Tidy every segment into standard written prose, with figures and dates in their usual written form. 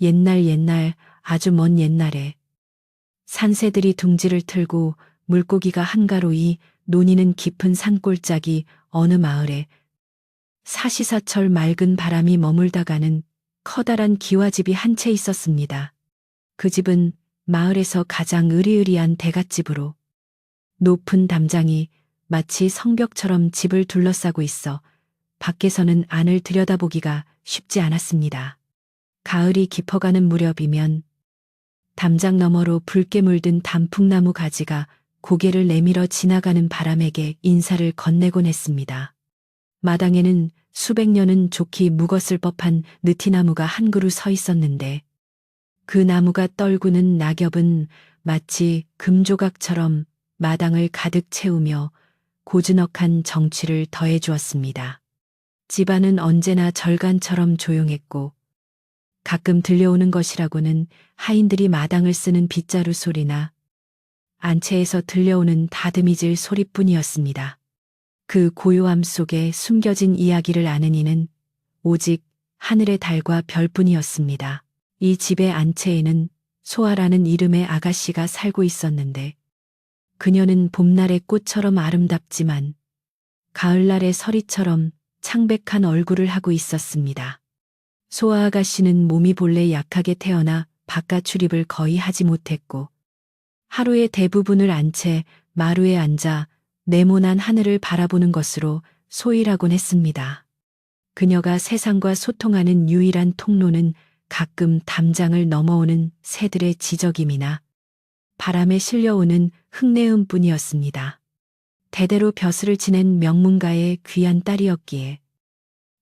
옛날 아주 먼 옛날에 산새들이 둥지를 틀고 물고기가 한가로이 논이는 깊은 산골짜기 어느 마을에 사시사철 맑은 바람이 머물다가는 커다란 기와집이 한 채 있었습니다. 그 집은 마을에서 가장 으리으리한 대갓집으로 높은 담장이 마치 성벽처럼 집을 둘러싸고 있어 밖에서는 안을 들여다보기가 쉽지 않았습니다. 가을이 깊어가는 무렵이면 담장 너머로 붉게 물든 단풍나무 가지가 고개를 내밀어 지나가는 바람에게 인사를 건네곤 했습니다. 마당에는 수백 년은 좋기 묵었을 법한 느티나무가 한 그루 서 있었는데 그 나무가 떨구는 낙엽은 마치 금조각처럼 마당을 가득 채우며 고즈넉한 정취를 더해 주었습니다. 집안은 언제나 절간처럼 조용했고 가끔 들려오는 것이라고는 하인들이 마당을 쓰는 빗자루 소리나 안채에서 들려오는 다듬이질 소리뿐이었습니다. 그 고요함 속에 숨겨진 이야기를 아는 이는 오직 하늘의 달과 별뿐이었습니다. 이 집의 안채에는 소아라는 이름의 아가씨가 살고 있었는데 그녀는 봄날의 꽃처럼 아름답지만 가을날의 서리처럼 창백한 얼굴을 하고 있었습니다. 소아 아가씨는 몸이 본래 약하게 태어나 바깥 출입을 거의 하지 못했고 하루의 대부분을 안채 마루에 앉아 네모난 하늘을 바라보는 것으로 소일하곤 했습니다. 그녀가 세상과 소통하는 유일한 통로는 가끔 담장을 넘어오는 새들의 지저귐이나 바람에 실려오는 흙내음뿐이었습니다. 대대로 벼슬을 지낸 명문가의 귀한 딸이었기에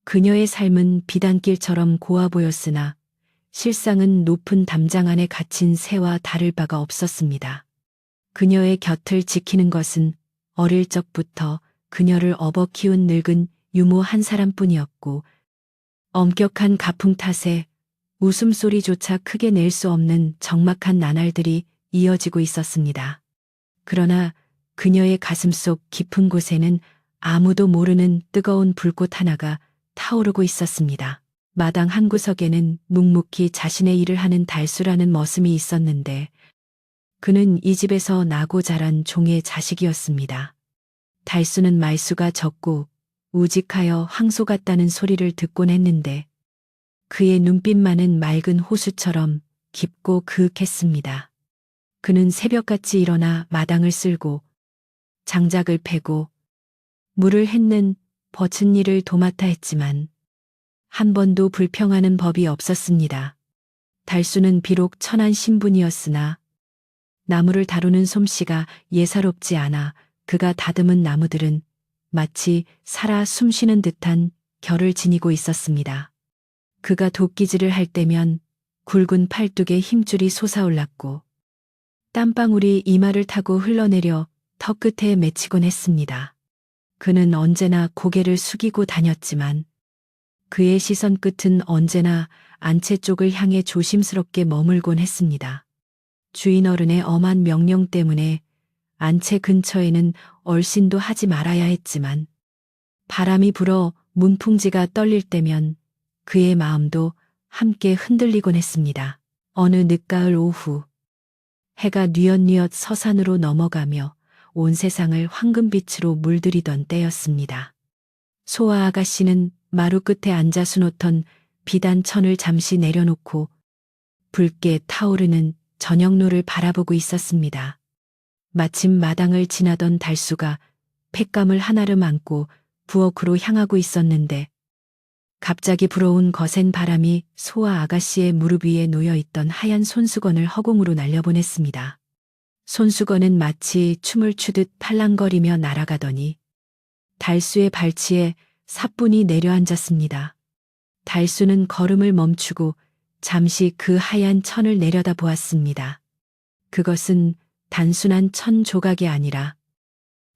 그녀의 삶은 비단길처럼 고와 보였으나 실상은 높은 담장 안에 갇힌 새와 다를 바가 없었습니다. 그녀의 곁을 지키는 것은 어릴 적부터 그녀를 업어 키운 늙은 유모 한 사람뿐이었고 엄격한 가풍 탓에 웃음소리조차 크게 낼 수 없는 적막한 나날들이 이어지고 있었습니다. 그러나 그녀의 가슴속 깊은 곳에는 아무도 모르는 뜨거운 불꽃 하나가 타오르고 있었습니다. 마당 한 구석에는 묵묵히 자신의 일을 하는 달수라는 머슴이 있었는데 그는 이 집에서 나고 자란 종의 자식이었습니다. 달수는 말수가 적고 우직하여 황소 같다는 소리를 듣곤 했는데 그의 눈빛만은 맑은 호수처럼 깊고 그윽했습니다. 그는 새벽같이 일어나 마당을 쓸고 장작을 패고 물을 핥는 버친 일을 도맡아 했지만 한 번도 불평하는 법이 없었습니다. 달수는 비록 천한 신분이었으나 나무를 다루는 솜씨가 예사롭지 않아 그가 다듬은 나무들은 마치 살아 숨쉬는 듯한 결을 지니고 있었습니다. 그가 도끼질을 할 때면 굵은 팔뚝에 힘줄이 솟아올랐고 땀방울이 이마를 타고 흘러내려 턱끝에 맺히곤 했습니다. 그는 언제나 고개를 숙이고 다녔지만 그의 시선 끝은 언제나 안채 쪽을 향해 조심스럽게 머물곤 했습니다. 주인 어른의 엄한 명령 때문에 안채 근처에는 얼씬도 하지 말아야 했지만 바람이 불어 문풍지가 떨릴 때면 그의 마음도 함께 흔들리곤 했습니다. 어느 늦가을 오후 해가 뉘엿뉘엿 서산으로 넘어가며 온 세상을 황금빛으로 물들이던 때였습니다. 소아 아가씨는 마루 끝에 앉아 수놓던 비단천을 잠시 내려놓고 붉게 타오르는 저녁노를 바라보고 있었습니다. 마침 마당을 지나던 달수가 팩감을 하나를 안고 부엌으로 향하고 있었는데 갑자기 불어온 거센 바람이 소아 아가씨의 무릎 위에 놓여있던 하얀 손수건을 허공으로 날려보냈습니다. 손수건은 마치 춤을 추듯 팔랑거리며 날아가더니 달수의 발치에 사뿐히 내려앉았습니다. 달수는 걸음을 멈추고 잠시 그 하얀 천을 내려다 보았습니다. 그것은 단순한 천 조각이 아니라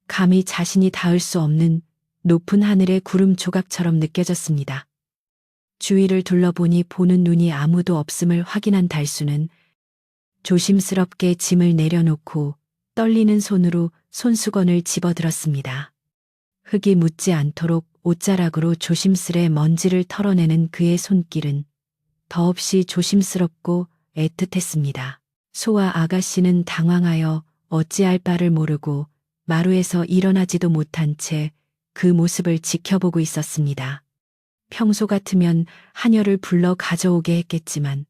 감히 자신이 닿을 수 없는 높은 하늘의 구름 조각처럼 느껴졌습니다. 주위를 둘러보니 보는 눈이 아무도 없음을 확인한 달수는 조심스럽게 짐을 내려놓고 떨리는 손으로 손수건을 집어들었습니다. 흙이 묻지 않도록 옷자락으로 조심스레 먼지를 털어내는 그의 손길은 더없이 조심스럽고 애틋했습니다. 소와 아가씨는 당황하여 어찌할 바를 모르고 마루에서 일어나지도 못한 채 그 모습을 지켜보고 있었습니다. 평소 같으면 하녀를 불러 가져오게 했겠지만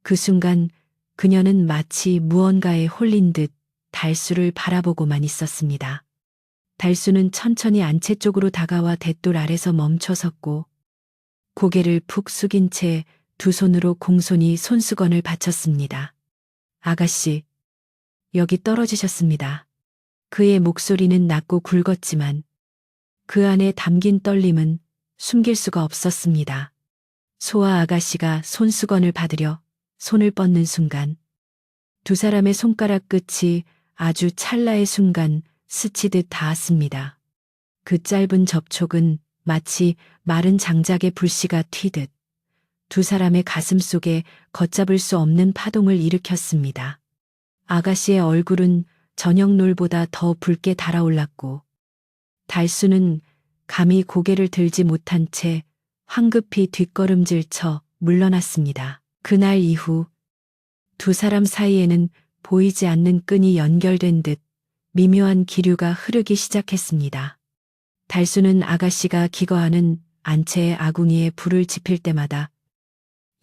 그 순간 그녀는 마치 무언가에 홀린 듯 달수를 바라보고만 있었습니다. 달수는 천천히 안채 쪽으로 다가와 대돌 아래서 멈춰 섰고 고개를 푹 숙인 채 두 손으로 공손히 손수건을 받쳤습니다. 아가씨, 여기 떨어지셨습니다. 그의 목소리는 낮고 굵었지만 그 안에 담긴 떨림은 숨길 수가 없었습니다. 소와 아가씨가 손수건을 받으려 손을 뻗는 순간 두 사람의 손가락 끝이 아주 찰나의 순간 스치듯 닿았습니다. 그 짧은 접촉은 마치 마른 장작의 불씨가 튀듯 두 사람의 가슴 속에 걷잡을 수 없는 파동을 일으켰습니다. 아가씨의 얼굴은 저녁 노을보다 더 붉게 달아올랐고 달수는 감히 고개를 들지 못한 채 황급히 뒷걸음질 쳐 물러났습니다. 그날 이후 두 사람 사이에는 보이지 않는 끈이 연결된 듯 미묘한 기류가 흐르기 시작했습니다. 달수는 아가씨가 기거하는 안채의 아궁이에 불을 지필 때마다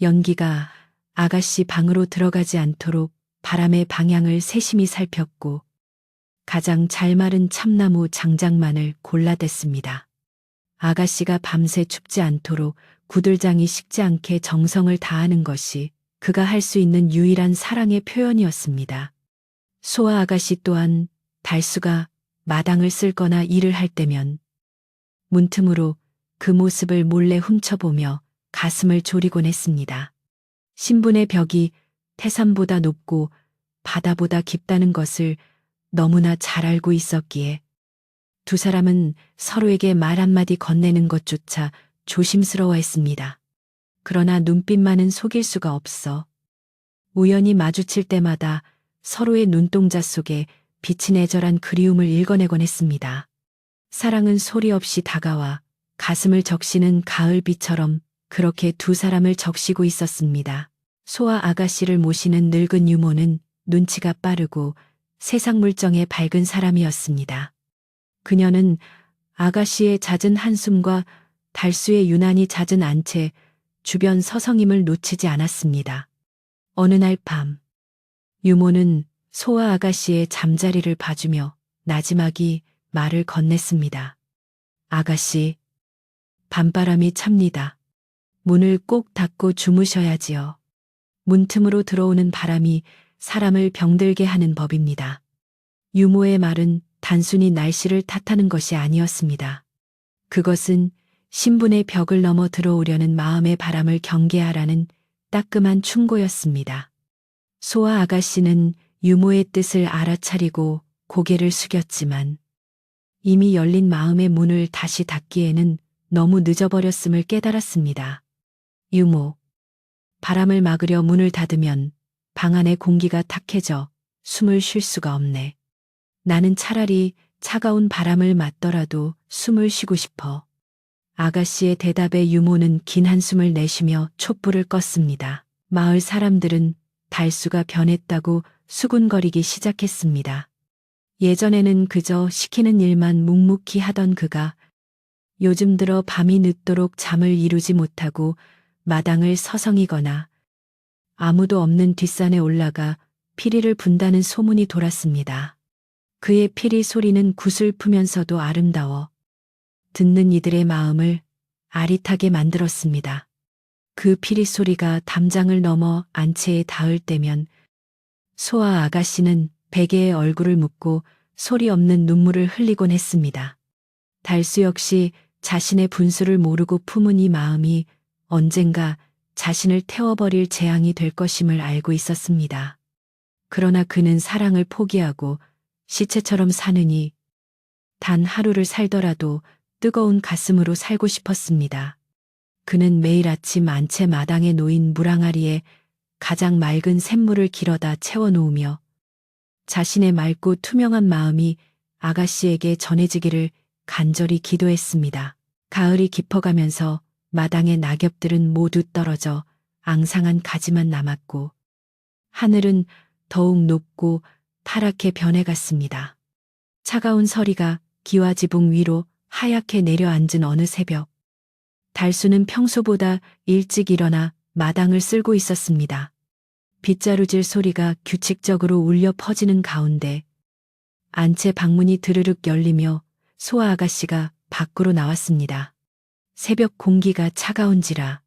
연기가 아가씨 방으로 들어가지 않도록 바람의 방향을 세심히 살폈고 가장 잘 마른 참나무 장작만을 골라댔습니다. 아가씨가 밤새 춥지 않도록 구들장이 식지 않게 정성을 다하는 것이 그가 할 수 있는 유일한 사랑의 표현이었습니다. 소와 아가씨 또한 달수가 마당을 쓸거나 일을 할 때면 문틈으로 그 모습을 몰래 훔쳐보며 가슴을 졸이곤 했습니다. 신분의 벽이 태산보다 높고 바다보다 깊다는 것을 너무나 잘 알고 있었기에 두 사람은 서로에게 말 한마디 건네는 것조차 조심스러워했습니다. 그러나 눈빛만은 속일 수가 없어 우연히 마주칠 때마다 서로의 눈동자 속에 비친 애절한 그리움을 읽어내곤 했습니다. 사랑은 소리 없이 다가와 가슴을 적시는 가을비처럼 그렇게 두 사람을 적시고 있었습니다. 소와 아가씨를 모시는 늙은 유모는 눈치가 빠르고 세상 물정에 밝은 사람이었습니다. 그녀는 아가씨의 잦은 한숨과 달수의 유난히 잦은 안채, 주변 서성임을 놓치지 않았습니다. 어느 날 밤, 유모는 소와 아가씨의 잠자리를 봐주며 나지막이 말을 건넸습니다. 아가씨, 밤바람이 찹니다. 문을 꼭 닫고 주무셔야지요. 문틈으로 들어오는 바람이 사람을 병들게 하는 법입니다. 유모의 말은 단순히 날씨를 탓하는 것이 아니었습니다. 그것은 신분의 벽을 넘어 들어오려는 마음의 바람을 경계하라는 따끔한 충고였습니다. 소와 아가씨는 유모의 뜻을 알아차리고 고개를 숙였지만 이미 열린 마음의 문을 다시 닫기에는 너무 늦어버렸음을 깨달았습니다. 유모, 바람을 막으려 문을 닫으면 방 안의 공기가 탁해져 숨을 쉴 수가 없네. 나는 차라리 차가운 바람을 맞더라도 숨을 쉬고 싶어. 아가씨의 대답에 유모는 긴 한숨을 내쉬며 촛불을 껐습니다. 마을 사람들은 달수가 변했다고 수군거리기 시작했습니다. 예전에는 그저 시키는 일만 묵묵히 하던 그가 요즘 들어 밤이 늦도록 잠을 이루지 못하고 마당을 서성이거나 아무도 없는 뒷산에 올라가 피리를 분다는 소문이 돌았습니다. 그의 피리 소리는 구슬프면서도 아름다워 듣는 이들의 마음을 아릿하게 만들었습니다. 그 피리 소리가 담장을 넘어 안채에 닿을 때면 소와 아가씨는 베개에 얼굴을 묻고 소리 없는 눈물을 흘리곤 했습니다. 달수 역시 자신의 분수를 모르고 품은 이 마음이 언젠가 자신을 태워버릴 재앙이 될 것임을 알고 있었습니다. 그러나 그는 사랑을 포기하고 시체처럼 사느니 단 하루를 살더라도 뜨거운 가슴으로 살고 싶었습니다. 그는 매일 아침 안채 마당에 놓인 물항아리에 가장 맑은 샘물을 길어다 채워놓으며 자신의 맑고 투명한 마음이 아가씨에게 전해지기를 간절히 기도했습니다. 가을이 깊어가면서 마당의 낙엽들은 모두 떨어져 앙상한 가지만 남았고 하늘은 더욱 높고 파랗게 변해갔습니다. 차가운 서리가 기와지붕 위로 하얗게 내려앉은 어느 새벽, 달수는 평소보다 일찍 일어나 마당을 쓸고 있었습니다. 빗자루질 소리가 규칙적으로 울려 퍼지는 가운데 안채 방문이 드르륵 열리며 소아 아가씨가 밖으로 나왔습니다. 새벽 공기가 차가운지라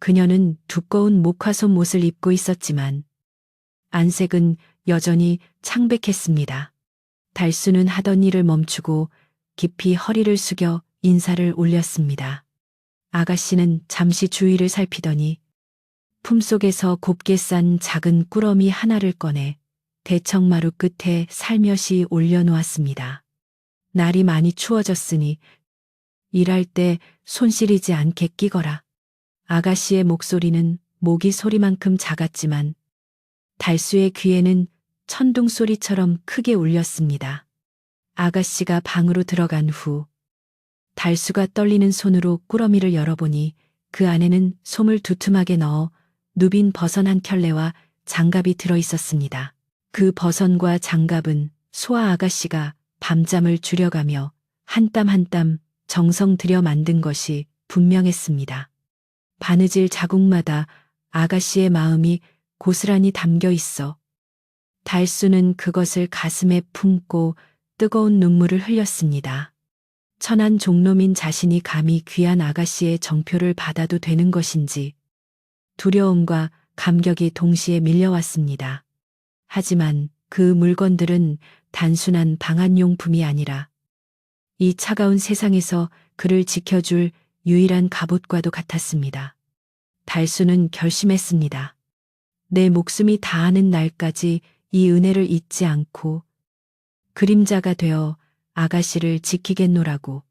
그녀는 두꺼운 목화솜 옷을 입고 있었지만 안색은 여전히 창백했습니다. 달수는 하던 일을 멈추고 깊이 허리를 숙여 인사를 올렸습니다. 아가씨는 잠시 주위를 살피더니 품속에서 곱게 싼 작은 꾸러미 하나를 꺼내 대청마루 끝에 살며시 올려놓았습니다. 날이 많이 추워졌으니 일할 때 손 시리지 않게 끼거라. 아가씨의 목소리는 모기 소리만큼 작았지만 달수의 귀에는 천둥 소리처럼 크게 울렸습니다. 아가씨가 방으로 들어간 후 달수가 떨리는 손으로 꾸러미를 열어보니 그 안에는 솜을 두툼하게 넣어 누빈 버선 한 켤레와 장갑이 들어 있었습니다. 그 버선과 장갑은 소아 아가씨가 밤잠을 줄여가며 한 땀 한 땀 정성 들여 만든 것이 분명했습니다. 바느질 자국마다 아가씨의 마음이 고스란히 담겨 있어 달수는 그것을 가슴에 품고 뜨거운 눈물을 흘렸습니다. 천한 종놈인 자신이 감히 귀한 아가씨의 정표를 받아도 되는 것인지 두려움과 감격이 동시에 밀려왔습니다. 하지만 그 물건들은 단순한 방한용품이 아니라 이 차가운 세상에서 그를 지켜줄 유일한 갑옷과도 같았습니다. 달수는 결심했습니다. 내 목숨이 다하는 날까지 이 은혜를 잊지 않고 그림자가 되어 아가씨를 지키겠노라고.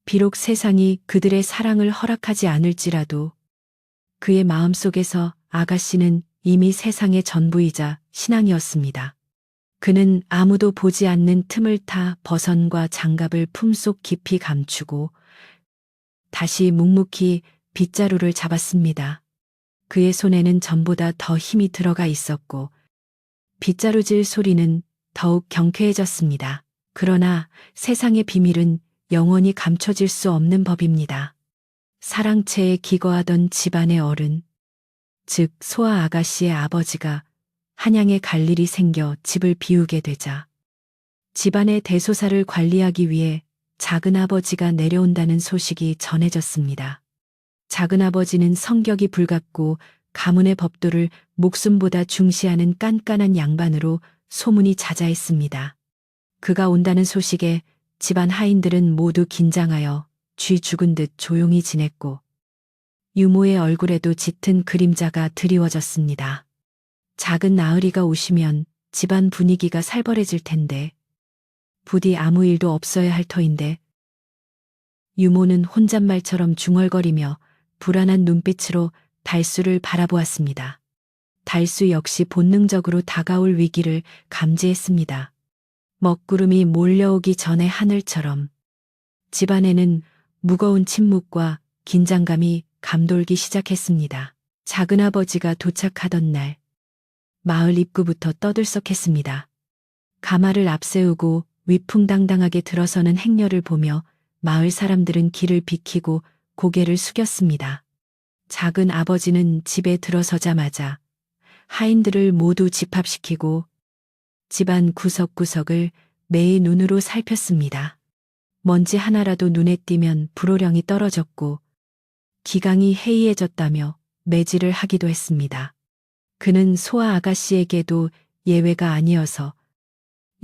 비록 세상이 그들의 사랑을 허락하지 않을지라도 그의 마음속에서 아가씨는 이미 세상의 전부이자 신앙이었습니다. 그는 아무도 보지 않는 틈을 타 버선과 장갑을 품속 깊이 감추고 다시 묵묵히 빗자루를 잡았습니다. 그의 손에는 전보다 더 힘이 들어가 있었고 빗자루질 소리는 더욱 경쾌해졌습니다. 그러나 세상의 비밀은 영원히 감춰질 수 없는 법입니다. 사랑채에 기거하던 집안의 어른, 즉 소아 아가씨의 아버지가 한양에 갈 일이 생겨 집을 비우게 되자 집안의 대소사를 관리하기 위해 작은아버지가 내려온다는 소식이 전해졌습니다. 작은아버지는 성격이 불같고 가문의 법도를 목숨보다 중시하는 깐깐한 양반으로 소문이 자자했습니다. 그가 온다는 소식에 집안 하인들은 모두 긴장하여 쥐 죽은 듯 조용히 지냈고 유모의 얼굴에도 짙은 그림자가 드리워졌습니다. 작은 나으리가 오시면 집안 분위기가 살벌해질 텐데 부디 아무 일도 없어야 할 터인데 유모는 혼잣말처럼 중얼거리며 불안한 눈빛으로 달수를 바라보았습니다. 달수 역시 본능적으로 다가올 위기를 감지했습니다. 먹구름이 몰려오기 전의 하늘처럼 집안에는 무거운 침묵과 긴장감이 감돌기 시작했습니다. 작은아버지가 도착하던 날 마을 입구부터 떠들썩했습니다. 가마를 앞세우고 위풍당당하게 들어서는 행렬을 보며 마을 사람들은 길을 비키고 고개를 숙였습니다. 작은 아버지는 집에 들어서자마자 하인들을 모두 집합시키고 집안 구석구석을 매의 눈으로 살폈습니다. 먼지 하나라도 눈에 띄면 불호령이 떨어졌고 기강이 해이해졌다며 매질을 하기도 했습니다. 그는 소아 아가씨에게도 예외가 아니어서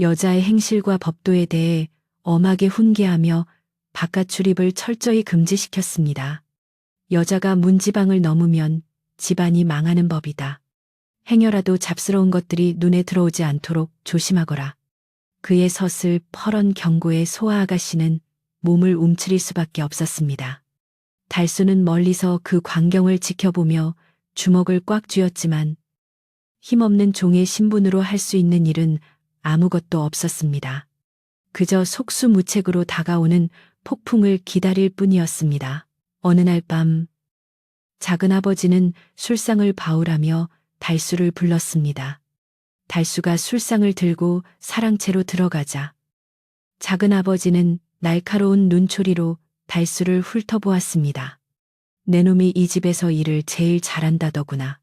여자의 행실과 법도에 대해 엄하게 훈계하며 바깥 출입을 철저히 금지시켰습니다. 여자가 문지방을 넘으면 집안이 망하는 법이다. 행여라도 잡스러운 것들이 눈에 들어오지 않도록 조심하거라. 그의 서슬퍼런 경고에 소아 아가씨는 몸을 움츠릴 수밖에 없었습니다. 달수는 멀리서 그 광경을 지켜보며 주먹을 꽉 쥐었지만 힘없는 종의 신분으로 할 수 있는 일은 아무것도 없었습니다. 그저 속수무책으로 다가오는 폭풍을 기다릴 뿐이었습니다. 어느 날 밤 작은아버지는 술상을 바우라며 달수를 불렀습니다. 달수가 술상을 들고 사랑채로 들어가자 작은아버지는 날카로운 눈초리로 달수를 훑어보았습니다. 내 놈이 이 집에서 일을 제일 잘한다더구나.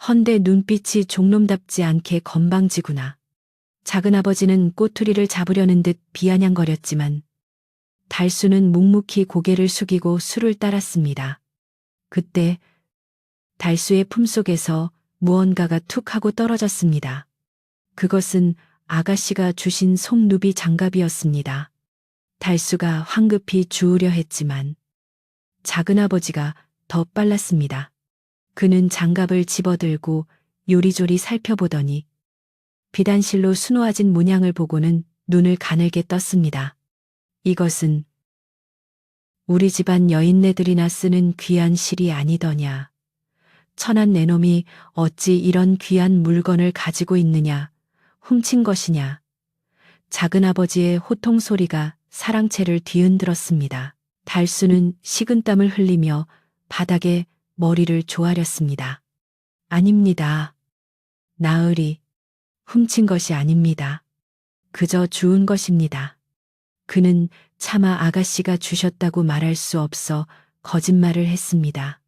헌데 눈빛이 종놈답지 않게 건방지구나. 작은아버지는 꼬투리를 잡으려는 듯 비아냥거렸지만 달수는 묵묵히 고개를 숙이고 술을 따랐습니다. 그때 달수의 품속에서 무언가가 툭 하고 떨어졌습니다. 그것은 아가씨가 주신 송누비 장갑이었습니다. 달수가 황급히 주우려 했지만 작은아버지가 더 빨랐습니다. 그는 장갑을 집어들고 요리조리 살펴보더니 비단실로 수놓아진 문양을 보고는 눈을 가늘게 떴습니다. 이것은 우리 집안 여인네들이나 쓰는 귀한 실이 아니더냐. 천한 내 놈이 어찌 이런 귀한 물건을 가지고 있느냐. 훔친 것이냐. 작은아버지의 호통 소리가 사랑채를 뒤흔들었습니다. 달수는 식은땀을 흘리며 바닥에 머리를 조아렸습니다. 아닙니다. 나으리, 훔친 것이 아닙니다. 그저 주운 것입니다. 그는 차마 아가씨가 주셨다고 말할 수 없어 거짓말을 했습니다.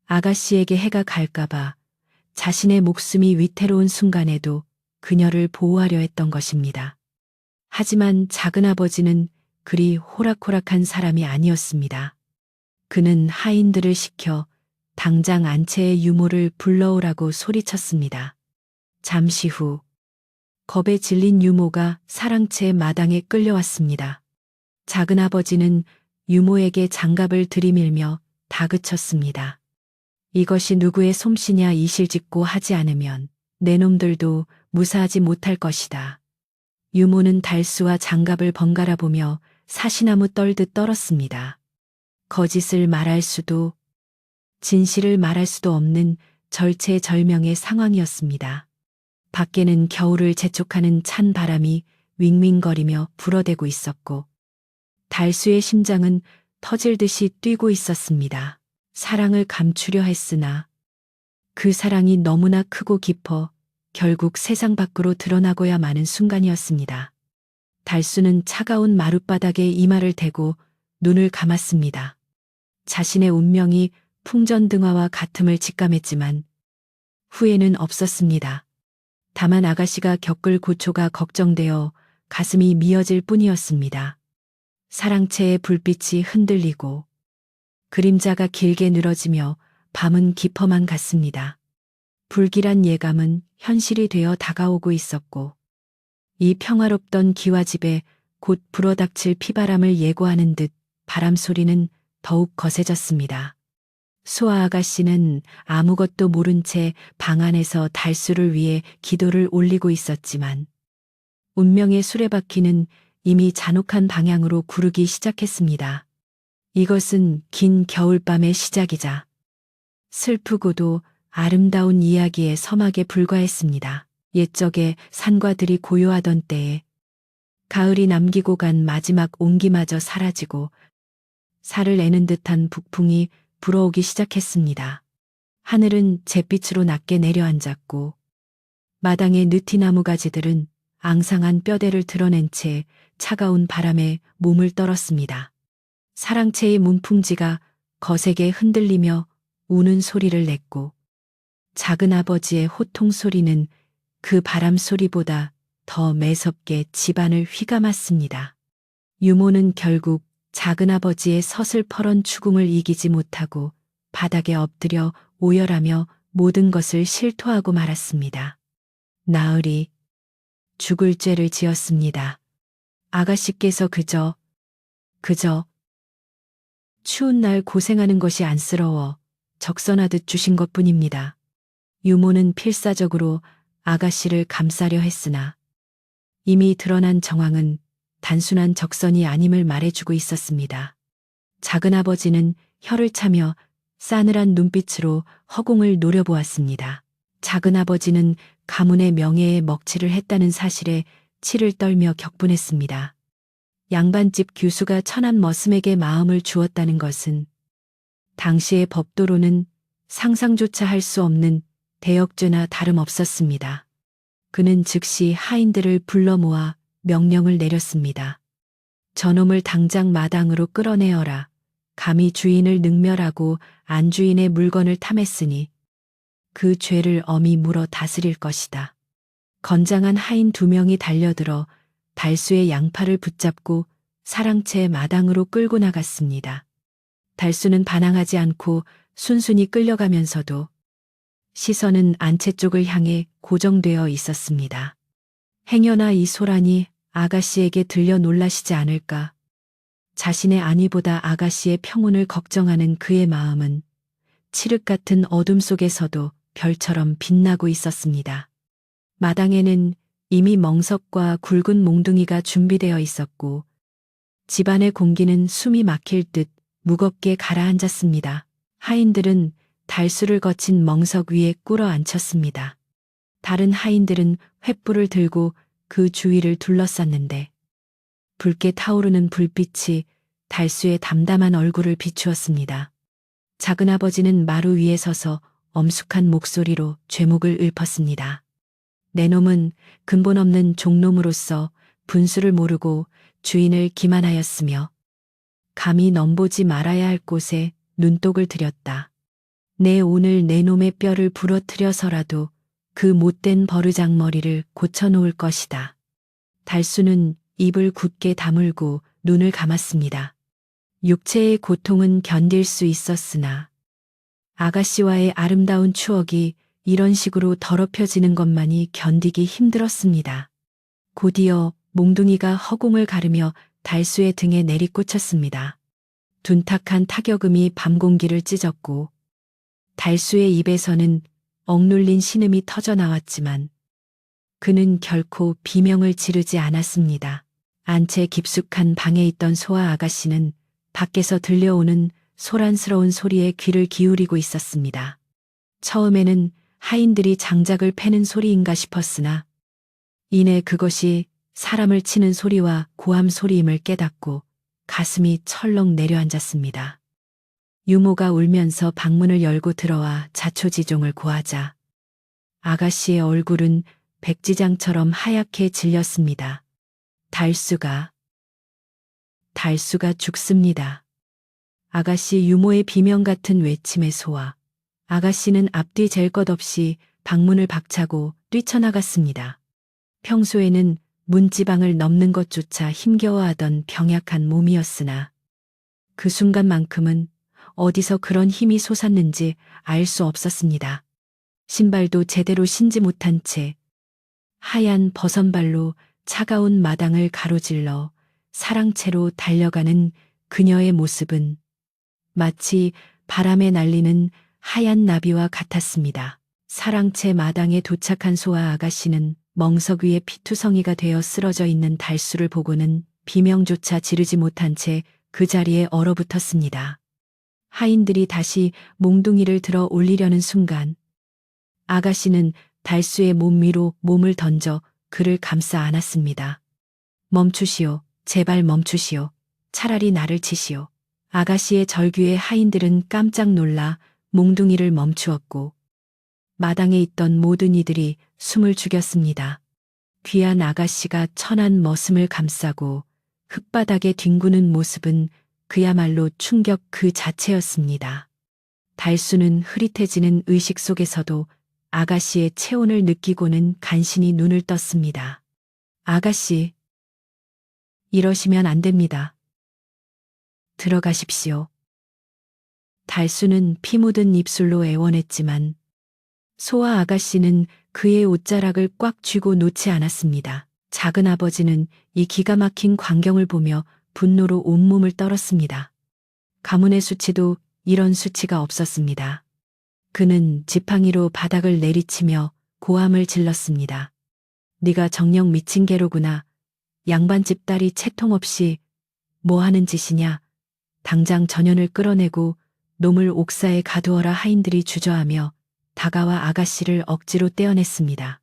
아가씨에게 해가 갈까봐 자신의 목숨이 위태로운 순간에도 그녀를 보호하려 했던 것입니다. 하지만 작은아버지는 그리 호락호락한 사람이 아니었습니다. 그는 하인들을 시켜 당장 안채의 유모를 불러오라고 소리쳤습니다. 잠시 후 겁에 질린 유모가 사랑채 마당에 끌려왔습니다. 작은아버지는 유모에게 장갑을 들이밀며 다그쳤습니다. 이것이 누구의 솜씨냐 이실직고 하지 않으면 내 놈들도 무사하지 못할 것이다. 유모는 달수와 장갑을 번갈아 보며 사시나무 떨듯 떨었습니다. 거짓을 말할 수도 진실을 말할 수도 없는 절체절명의 상황이었습니다. 밖에는 겨울을 재촉하는 찬 바람이 윙윙거리며 불어대고 있었고 달수의 심장은 터질 듯이 뛰고 있었습니다. 사랑을 감추려 했으나 그 사랑이 너무나 크고 깊어 결국 세상 밖으로 드러나고야 마는 순간이었습니다. 달수는 차가운 마룻바닥에 이마를 대고 눈을 감았습니다. 자신의 운명이 풍전등화와 같음을 직감했지만 후회는 없었습니다. 다만 아가씨가 겪을 고초가 걱정되어 가슴이 미어질 뿐이었습니다. 사랑채의 불빛이 흔들리고 그림자가 길게 늘어지며 밤은 깊어만 갔습니다. 불길한 예감은 현실이 되어 다가오고 있었고 이 평화롭던 기와집에 곧 불어닥칠 피바람을 예고하는 듯 바람 소리는 더욱 거세졌습니다. 소아 아가씨는 아무것도 모른 채 방 안에서 달수를 위해 기도를 올리고 있었지만 운명의 수레바퀴는 이미 잔혹한 방향으로 구르기 시작했습니다. 이것은 긴 겨울밤의 시작이자 슬프고도 아름다운 이야기의 서막에 불과했습니다. 옛적에 산과 들이 고요하던 때에 가을이 남기고 간 마지막 온기마저 사라지고 살을 내는 듯한 북풍이 불어오기 시작했습니다. 하늘은 잿빛으로 낮게 내려앉았고 마당의 느티나무 가지들은 앙상한 뼈대를 드러낸 채 차가운 바람에 몸을 떨었습니다. 사랑채의 문풍지가 거세게 흔들리며 우는 소리를 냈고 작은아버지의 호통 소리는 그 바람 소리보다 더 매섭게 집안을 휘감았습니다. 유모는 결국 작은아버지의 서슬퍼런 추궁을 이기지 못하고 바닥에 엎드려 오열하며 모든 것을 실토하고 말았습니다. 나으리, 죽을 죄를 지었습니다. 아가씨께서 그저 추운 날 고생하는 것이 안쓰러워 적선하듯 주신 것뿐입니다. 유모는 필사적으로 아가씨를 감싸려 했으나 이미 드러난 정황은 단순한 적선이 아님을 말해주고 있었습니다. 작은아버지는 혀를 차며 싸늘한 눈빛으로 허공을 노려보았습니다. 작은아버지는 가문의 명예에 먹칠을 했다는 사실에 치를 떨며 격분했습니다. 양반집 규수가 천한 머슴에게 마음을 주었다는 것은 당시의 법도로는 상상조차 할 수 없는 대역죄나 다름없었습니다. 그는 즉시 하인들을 불러 모아 명령을 내렸습니다. 저놈을 당장 마당으로 끌어내어라. 감히 주인을 능멸하고 안주인의 물건을 탐했으니 그 죄를 엄히 물어 다스릴 것이다. 건장한 하인 2명이 달려들어 달수의 양팔을 붙잡고 사랑채 마당으로 끌고 나갔습니다. 달수는 반항하지 않고 순순히 끌려가면서도 시선은 안채 쪽을 향해 고정되어 있었습니다. 행여나 이 소란이 아가씨에게 들려 놀라시지 않을까. 자신의 안위보다 아가씨의 평온을 걱정하는 그의 마음은 칠흑 같은 어둠 속에서도 별처럼 빛나고 있었습니다. 마당에는 이미 멍석과 굵은 몽둥이가 준비되어 있었고 집안의 공기는 숨이 막힐 듯 무겁게 가라앉았습니다. 하인들은 달수를 거친 멍석 위에 꿇어 앉혔습니다. 다른 하인들은 횃불을 들고 그 주위를 둘러쌌는데 붉게 타오르는 불빛이 달수의 담담한 얼굴을 비추었습니다. 작은아버지는 마루 위에 서서 엄숙한 목소리로 죄목을 읊었습니다. 내 놈은 근본 없는 종놈으로서 분수를 모르고 주인을 기만하였으며 감히 넘보지 말아야 할 곳에 눈독을 들였다. 내 오늘 내 놈의 뼈를 부러뜨려서라도 그 못된 버르장머리를 고쳐놓을 것이다. 달수는 입을 굳게 다물고 눈을 감았습니다. 육체의 고통은 견딜 수 있었으나 아가씨와의 아름다운 추억이 이런 식으로 더럽혀지는 것만이 견디기 힘들었습니다. 곧이어 몽둥이가 허공을 가르며 달수의 등에 내리꽂혔습니다. 둔탁한 타격음이 밤공기를 찢었고 달수의 입에서는 억눌린 신음이 터져나왔지만 그는 결코 비명을 지르지 않았습니다. 안채 깊숙한 방에 있던 소아 아가씨는 밖에서 들려오는 소란스러운 소리에 귀를 기울이고 있었습니다. 처음에는 하인들이 장작을 패는 소리인가 싶었으나 이내 그것이 사람을 치는 소리와 고함 소리임을 깨닫고 가슴이 철렁 내려앉았습니다. 유모가 울면서 방문을 열고 들어와 자초지종을 고하자 아가씨의 얼굴은 백지장처럼 하얗게 질렸습니다. 달수가 죽습니다. 아가씨 유모의 비명 같은 외침에 소아 아가씨는 앞뒤 잴 것 없이 방문을 박차고 뛰쳐나갔습니다. 평소에는 문지방을 넘는 것조차 힘겨워하던 병약한 몸이었으나 그 순간만큼은 어디서 그런 힘이 솟았는지 알 수 없었습니다. 신발도 제대로 신지 못한 채 하얀 버선발로 차가운 마당을 가로질러 사랑채로 달려가는 그녀의 모습은 마치 바람에 날리는 하얀 나비와 같았습니다. 사랑채 마당에 도착한 소아 아가씨는 멍석 위에 피투성이가 되어 쓰러져 있는 달수를 보고는 비명조차 지르지 못한 채 그 자리에 얼어붙었습니다. 하인들이 다시 몽둥이를 들어 올리려는 순간 아가씨는 달수의 몸 위로 몸을 던져 그를 감싸 안았습니다. 멈추시오. 제발 멈추시오. 차라리 나를 치시오. 아가씨의 절규에 하인들은 깜짝 놀라 몽둥이를 멈추었고 마당에 있던 모든 이들이 숨을 죽였습니다. 귀한 아가씨가 천한 머슴을 감싸고 흙바닥에 뒹구는 모습은 그야말로 충격 그 자체였습니다. 달수는 흐릿해지는 의식 속에서도 아가씨의 체온을 느끼고는 간신히 눈을 떴습니다. 아가씨, 이러시면 안 됩니다. 들어가십시오. 달수는 피 묻은 입술로 애원했지만 소아 아가씨는 그의 옷자락을 꽉 쥐고 놓지 않았습니다. 작은 아버지는 이 기가 막힌 광경을 보며 분노로 온몸을 떨었습니다. 가문의 수치도 이런 수치가 없었습니다. 그는 지팡이로 바닥을 내리치며 고함을 질렀습니다. 네가 정녕 미친 개로구나. 양반집 딸이 채통 없이 뭐 하는 짓이냐. 당장 전현을 끌어내고 놈을 옥사에 가두어라. 하인들이 주저하며 다가와 아가씨를 억지로 떼어냈습니다.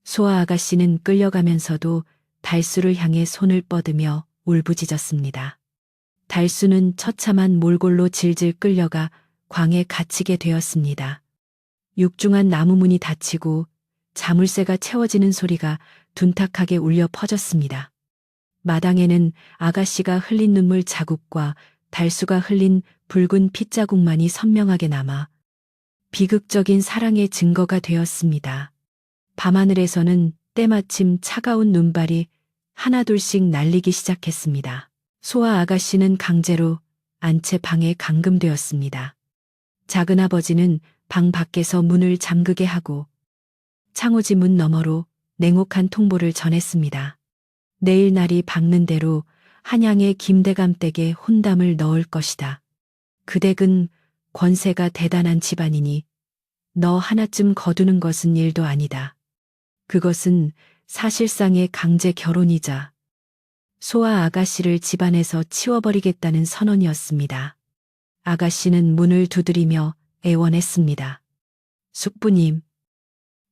소아 아가씨는 끌려가면서도 달수를 향해 손을 뻗으며 울부짖었습니다. 달수는 처참한 몰골로 질질 끌려가 광에 갇히게 되었습니다. 육중한 나무문이 닫히고 자물쇠가 채워지는 소리가 둔탁하게 울려 퍼졌습니다. 마당에는 아가씨가 흘린 눈물 자국과 달수가 흘린 붉은 핏자국만이 선명하게 남아 비극적인 사랑의 증거가 되었습니다. 밤하늘에서는 때마침 차가운 눈발이 하나둘씩 날리기 시작했습니다. 소아 아가씨는 강제로 안채 방에 감금되었습니다. 작은아버지는 방 밖에서 문을 잠그게 하고 창호지 문 너머로 냉혹한 통보를 전했습니다. 내일 날이 밝는 대로 한양의 김대감 댁에 혼담을 넣을 것이다. 그 댁은 권세가 대단한 집안이니 너 하나쯤 거두는 것은 일도 아니다. 그것은 사실상의 강제 결혼이자 소아 아가씨를 집안에서 치워버리겠다는 선언이었습니다. 아가씨는 문을 두드리며 애원했습니다. 숙부님,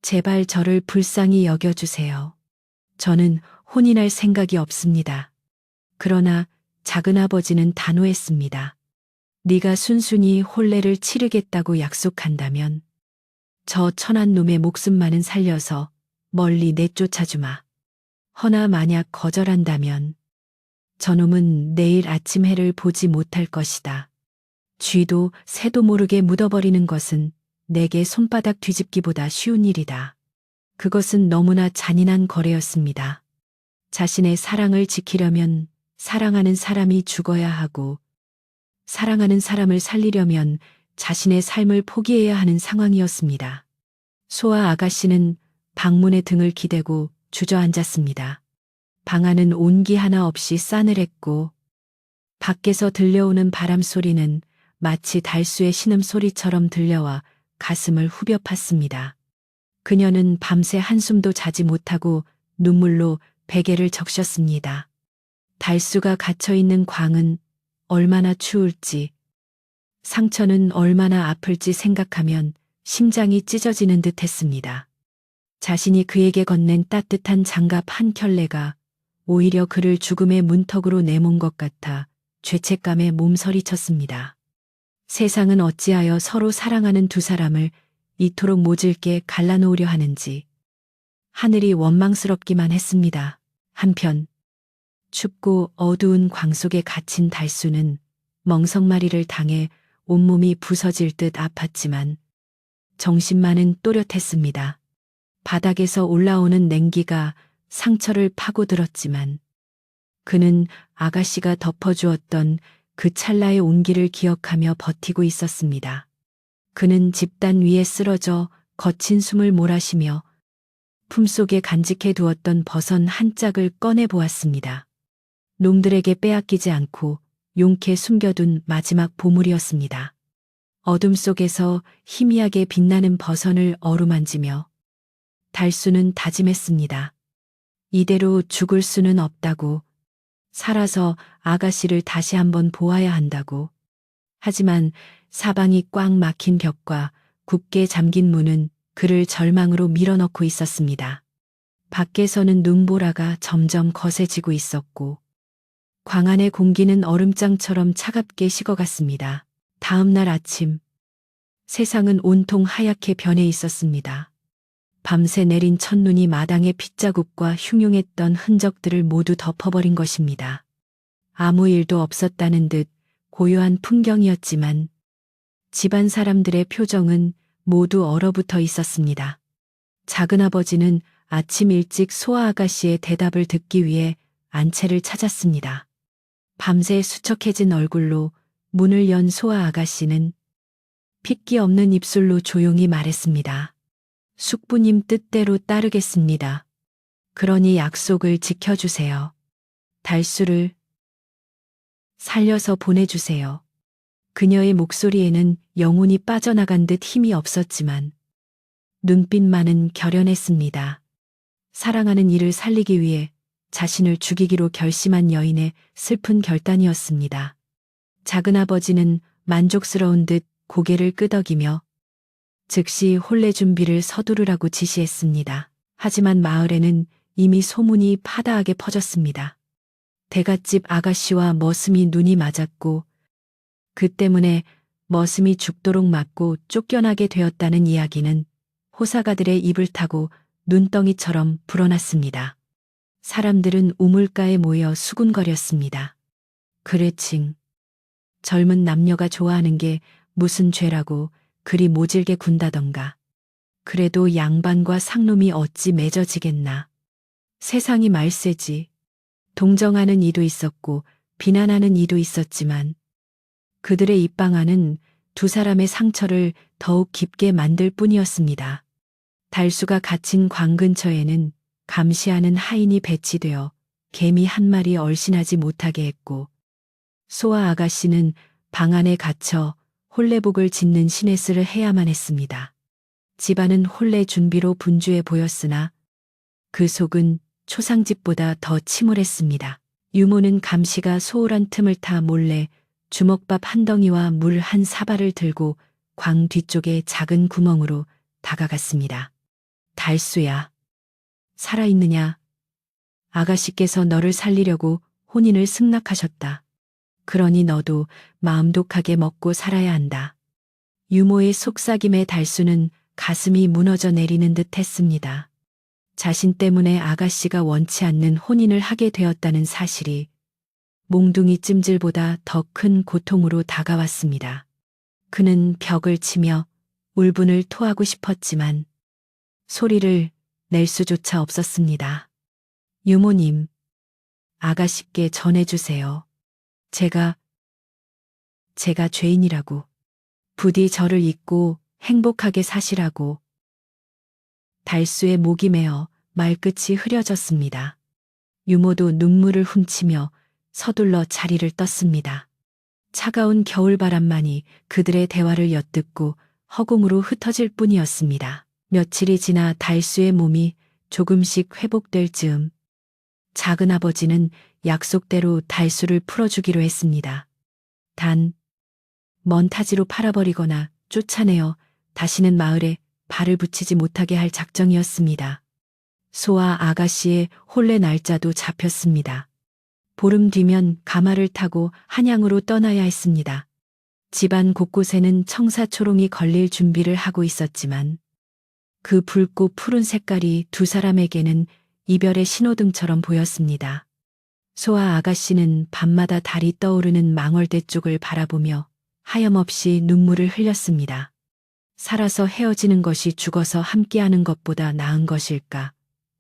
제발 저를 불쌍히 여겨주세요. 저는 혼인할 생각이 없습니다. 그러나 작은아버지는 단호했습니다. 네가 순순히 혼례를 치르겠다고 약속한다면 저 천한 놈의 목숨만은 살려서 멀리 내쫓아주마. 허나 만약 거절한다면 저놈은 내일 아침 해를 보지 못할 것이다. 쥐도 새도 모르게 묻어버리는 것은 내게 손바닥 뒤집기보다 쉬운 일이다. 그것은 너무나 잔인한 거래였습니다. 자신의 사랑을 지키려면 사랑하는 사람이 죽어야 하고 사랑하는 사람을 살리려면 자신의 삶을 포기해야 하는 상황이었습니다. 소아 아가씨는 방문에 등을 기대고 주저앉았습니다. 방 안은 온기 하나 없이 싸늘했고 밖에서 들려오는 바람 소리는 마치 달수의 신음소리처럼 들려와 가슴을 후벼 팠습니다. 그녀는 밤새 한숨도 자지 못하고 눈물로 베개를 적셨습니다. 달수가 갇혀있는 광은 얼마나 추울지, 상처는 얼마나 아플지 생각하면 심장이 찢어지는 듯 했습니다. 자신이 그에게 건넨 따뜻한 장갑 한 켤레가 오히려 그를 죽음의 문턱으로 내몬 것 같아 죄책감에 몸서리쳤습니다. 세상은 어찌하여 서로 사랑하는 두 사람을 이토록 모질게 갈라놓으려 하는지 하늘이 원망스럽기만 했습니다. 한편 춥고 어두운 광 속에 갇힌 달수는 멍석마리를 당해 온몸이 부서질 듯 아팠지만 정신만은 또렷했습니다. 바닥에서 올라오는 냉기가 상처를 파고들었지만 그는 아가씨가 덮어주었던 그 찰나의 온기를 기억하며 버티고 있었습니다. 그는 집단 위에 쓰러져 거친 숨을 몰아쉬며 품속에 간직해 두었던 버선 한 짝을 꺼내 보았습니다. 놈들에게 빼앗기지 않고 용케 숨겨둔 마지막 보물이었습니다. 어둠 속에서 희미하게 빛나는 버선을 어루만지며 달수는 다짐했습니다. 이대로 죽을 수는 없다고, 살아서 아가씨를 다시 한번 보아야 한다고. 하지만 사방이 꽉 막힌 벽과 굳게 잠긴 문은 그를 절망으로 밀어넣고 있었습니다. 밖에서는 눈보라가 점점 거세지고 있었고 광 안의 공기는 얼음장처럼 차갑게 식어갔습니다. 다음 날 아침 세상은 온통 하얗게 변해 있었습니다. 밤새 내린 첫눈이 마당의 핏자국과 흉흉했던 흔적들을 모두 덮어버린 것입니다. 아무 일도 없었다는 듯 고요한 풍경이었지만 집안 사람들의 표정은 모두 얼어붙어 있었습니다. 작은아버지는 아침 일찍 소아 아가씨의 대답을 듣기 위해 안채를 찾았습니다. 밤새 수척해진 얼굴로 문을 연 소아 아가씨는 핏기 없는 입술로 조용히 말했습니다. 숙부님 뜻대로 따르겠습니다. 그러니 약속을 지켜주세요. 달수를 살려서 보내주세요. 그녀의 목소리에는 영혼이 빠져나간 듯 힘이 없었지만 눈빛만은 결연했습니다. 사랑하는 이를 살리기 위해 자신을 죽이기로 결심한 여인의 슬픈 결단이었습니다. 작은아버지는 만족스러운 듯 고개를 끄덕이며 즉시 혼례 준비를 서두르라고 지시했습니다. 하지만 마을에는 이미 소문이 파다하게 퍼졌습니다. 대갓집 아가씨와 머슴이 눈이 맞았고 그 때문에 머슴이 죽도록 맞고 쫓겨나게 되었다는 이야기는 호사가들의 입을 타고 눈덩이처럼 불어났습니다. 사람들은 우물가에 모여 수군거렸습니다. 그레칭. 젊은 남녀가 좋아하는 게 무슨 죄라고 그리 모질게 군다던가. 그래도 양반과 상놈이 어찌 맺어지겠나. 세상이 말세지. 동정하는 이도 있었고 비난하는 이도 있었지만 그들의 입방아는 두 사람의 상처를 더욱 깊게 만들 뿐이었습니다. 달수가 갇힌 광 근처에는 감시하는 하인이 배치되어 개미 한 마리 얼씬하지 못하게 했고 소아 아가씨는 방 안에 갇혀 혼례복을 짓는 시내스를 해야만 했습니다. 집안은 혼례 준비로 분주해 보였으나 그 속은 초상집보다 더 침울했습니다. 유모는 감시가 소홀한 틈을 타 몰래 주먹밥 한 덩이와 물 한 사발을 들고 광 뒤쪽의 작은 구멍으로 다가갔습니다. 달수야, 살아있느냐? 아가씨께서 너를 살리려고 혼인을 승낙하셨다. 그러니 너도 마음 독하게 먹고 살아야 한다. 유모의 속삭임에 달수는 가슴이 무너져 내리는 듯 했습니다. 자신 때문에 아가씨가 원치 않는 혼인을 하게 되었다는 사실이 몽둥이 찜질보다 더 큰 고통으로 다가왔습니다. 그는 벽을 치며 울분을 토하고 싶었지만 소리를 낼 수조차 없었습니다. 유모님, 아가씨께 전해주세요. 제가 죄인이라고. 부디 저를 잊고 행복하게 사시라고. 달수의 목이 메어 말끝이 흐려졌습니다. 유모도 눈물을 훔치며 서둘러 자리를 떴습니다. 차가운 겨울바람만이 그들의 대화를 엿듣고 허공으로 흩어질 뿐이었습니다. 며칠이 지나 달수의 몸이 조금씩 회복될 즈음 작은아버지는 약속대로 달수를 풀어주기로 했습니다. 단, 먼 타지로 팔아버리거나 쫓아내어 다시는 마을에 발을 붙이지 못하게 할 작정이었습니다. 소아 아가씨의 혼례 날짜도 잡혔습니다. 보름 뒤면 가마를 타고 한양으로 떠나야 했습니다. 집안 곳곳에는 청사초롱이 걸릴 준비를 하고 있었지만 그 붉고 푸른 색깔이 두 사람에게는 이별의 신호등처럼 보였습니다. 소아 아가씨는 밤마다 달이 떠오르는 망월대 쪽을 바라보며 하염없이 눈물을 흘렸습니다. 살아서 헤어지는 것이 죽어서 함께하는 것보다 나은 것일까?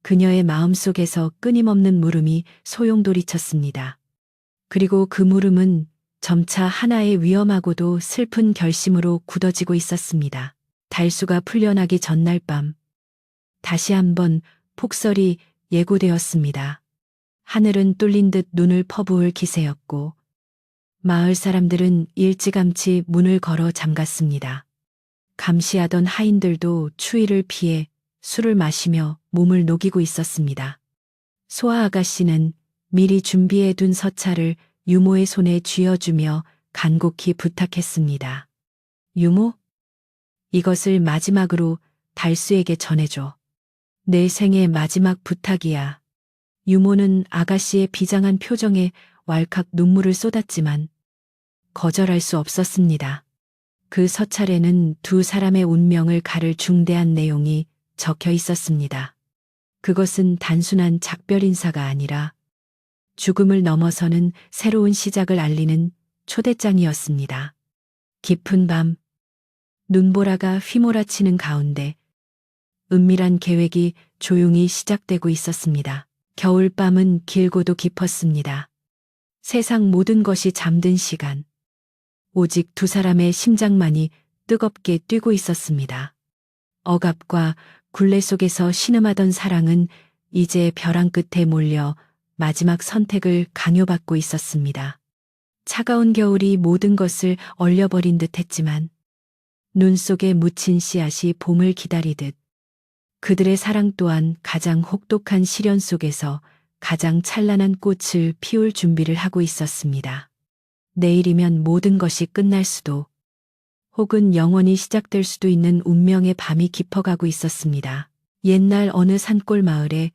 그녀의 마음속에서 끊임없는 물음이 소용돌이쳤습니다. 그리고 그 물음은 점차 하나의 위험하고도 슬픈 결심으로 굳어지고 있었습니다. 달수가 풀려나기 전날 밤 다시 한번 폭설이 예고되었습니다. 하늘은 뚫린 듯 눈을 퍼부을 기세였고 마을 사람들은 일찌감치 문을 걸어 잠갔습니다. 감시하던 하인들도 추위를 피해 술을 마시며 몸을 녹이고 있었습니다. 소아 아가씨는 미리 준비해둔 서찰을 유모의 손에 쥐어주며 간곡히 부탁했습니다. 유모? 이것을 마지막으로 달수에게 전해줘. 내 생의 마지막 부탁이야. 유모는 아가씨의 비장한 표정에 왈칵 눈물을 쏟았지만 거절할 수 없었습니다. 그 서찰에는 두 사람의 운명을 가를 중대한 내용이 적혀 있었습니다. 그것은 단순한 작별 인사가 아니라 죽음을 넘어서는 새로운 시작을 알리는 초대장이었습니다. 깊은 밤, 눈보라가 휘몰아치는 가운데 은밀한 계획이 조용히 시작되고 있었습니다. 겨울밤은 길고도 깊었습니다. 세상 모든 것이 잠든 시간. 오직 두 사람의 심장만이 뜨겁게 뛰고 있었습니다. 억압과 굴레 속에서 신음하던 사랑은 이제 벼랑 끝에 몰려 마지막 선택을 강요받고 있었습니다. 차가운 겨울이 모든 것을 얼려버린 듯 했지만 눈 속에 묻힌 씨앗이 봄을 기다리듯 그들의 사랑 또한 가장 혹독한 시련 속에서 가장 찬란한 꽃을 피울 준비를 하고 있었습니다. 내일이면 모든 것이 끝날 수도 혹은 영원히 시작될 수도 있는 운명의 밤이 깊어가고 있었습니다. 옛날 어느 산골 마을에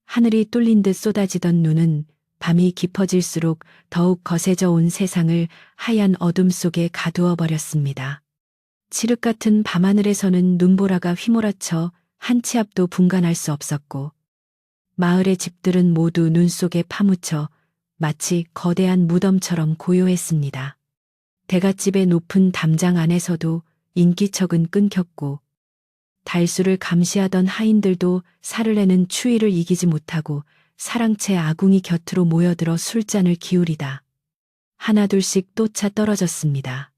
하늘이 뚫린 듯 쏟아지던 눈은 밤이 깊어질수록 더욱 거세져 온 세상을 하얀 어둠 속에 가두어 버렸습니다. 칠흑 같은 밤하늘에서는 눈보라가 휘몰아쳐 한 치 앞도 분간할 수 없었고, 마을의 집들은 모두 눈 속에 파묻혀 마치 거대한 무덤처럼 고요했습니다. 대갓집의 높은 담장 안에서도 인기척은 끊겼고, 달수를 감시하던 하인들도 살을 내는 추위를 이기지 못하고 사랑채 아궁이 곁으로 모여들어 술잔을 기울이다 하나둘씩 또 차 떨어졌습니다.